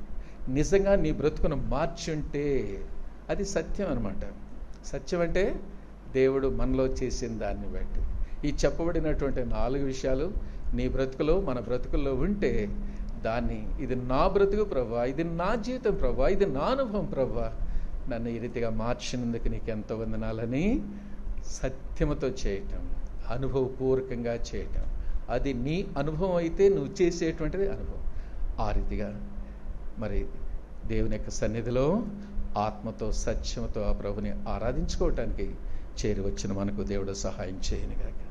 నిజంగా నీ బ్రతుకును మార్చుంటే అది సత్యం అన్నమాట. సత్యం అంటే దేవుడు మనలో చేసిన దాన్ని బట్టి. ఈ చెప్పబడినటువంటి 4 విషయాలు నీ బ్రతుకులో, మన బ్రతుకుల్లో ఉంటే దాన్ని, ఇది నా బ్రతుకు ప్రభువా, ఇది నా జీవితం ప్రభువా, ఇది నా అనుభవం ప్రభువా, నన్ను ఈ రీతిగా మార్చినందుకు నీకు ఎంతో వందనాలని సత్యముతో చేయటం, అనుభవపూర్వకంగా చేయటం. అది నీ అనుభవం అయితే నువ్వు చేసేటువంటిది అనుభవం. ఆ రీతిగా మరి దేవుని యొక్క సన్నిధిలో ఆత్మతో, సత్యముతో ఆ ప్రభుని ఆరాధించుకోవటానికి చేరి వచ్చిన మనకు దేవుడు సహాయం చేయనుగాక.